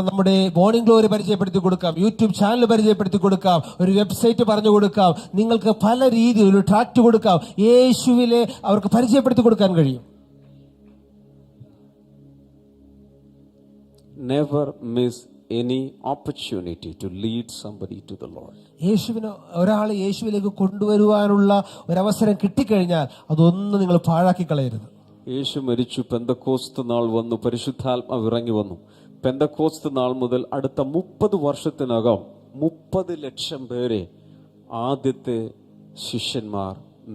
Speaker 2: നമ്മുടെ morning glory പരിചയപ്പെടുത്തി കൊടുക്കാം, YouTube channel പരിചയപ്പെടുത്തി കൊടുക്കാം, ഒരു website പറഞ്ഞു കൊടുക്കാം, നിങ്ങൾക്ക് പല രീതിയിൽ ഒരു ട്രാക്ട് കൊടുക്കാം. യേശുവിലെ അവർക്ക് പരിചയപ്പെടുത്തി കൊടുക്കാൻ കഴിയും.
Speaker 1: Never miss any opportunity to lead somebody to the Lord.
Speaker 2: ഒരാളെ യേശുവിലേക്ക് കൊണ്ടുവരുവാനുള്ള ഒരവസരം കിട്ടിക്കഴിഞ്ഞാൽ അതൊന്നും നിങ്ങൾ പാഴാക്കി കളയരുത്.
Speaker 1: യേശു മരിച്ചു, പെന്തക്കോസ്ത് നാൾ വന്നു, പരിശുദ്ധാത്മാവ് ഇറങ്ങി വന്നു. പെന്തക്കോസ്ത് നാൾ മുതൽ അടുത്ത 30 വർഷത്തിനകം 30 ലക്ഷം പേരെ ആദ്യത്തെ ശിഷ്യന്മാർ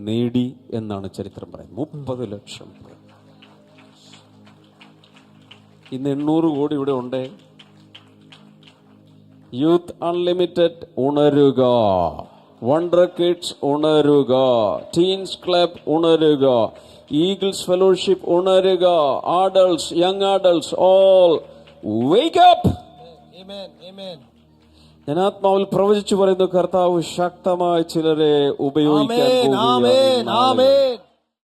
Speaker 1: നേടി എന്നാണ് ചരിത്രം പറയുന്നത്. 30 ലക്ഷം പേർ. ഇന്ന് 800 കോടി ഇവിടെ ഉണ്ട്. യൂത്ത് അൺലിമിറ്റഡ് ഉണരുക, വണ്ടർ കിഡ്സ് ഉണരുക, ടീൻസ് ക്ലബ് ഉണരുക, ഈഗിൾസ് ഫെലോഷിപ്പ് ഉണരുക, adults, young adults, all wake up. ഞാൻ ആത്മാവിൽ പ്രവചിച്ചു പറയുന്നു, കർത്താവ് ശക്തമായി ചിലരെ ഉപയോഗിക്കാൻ.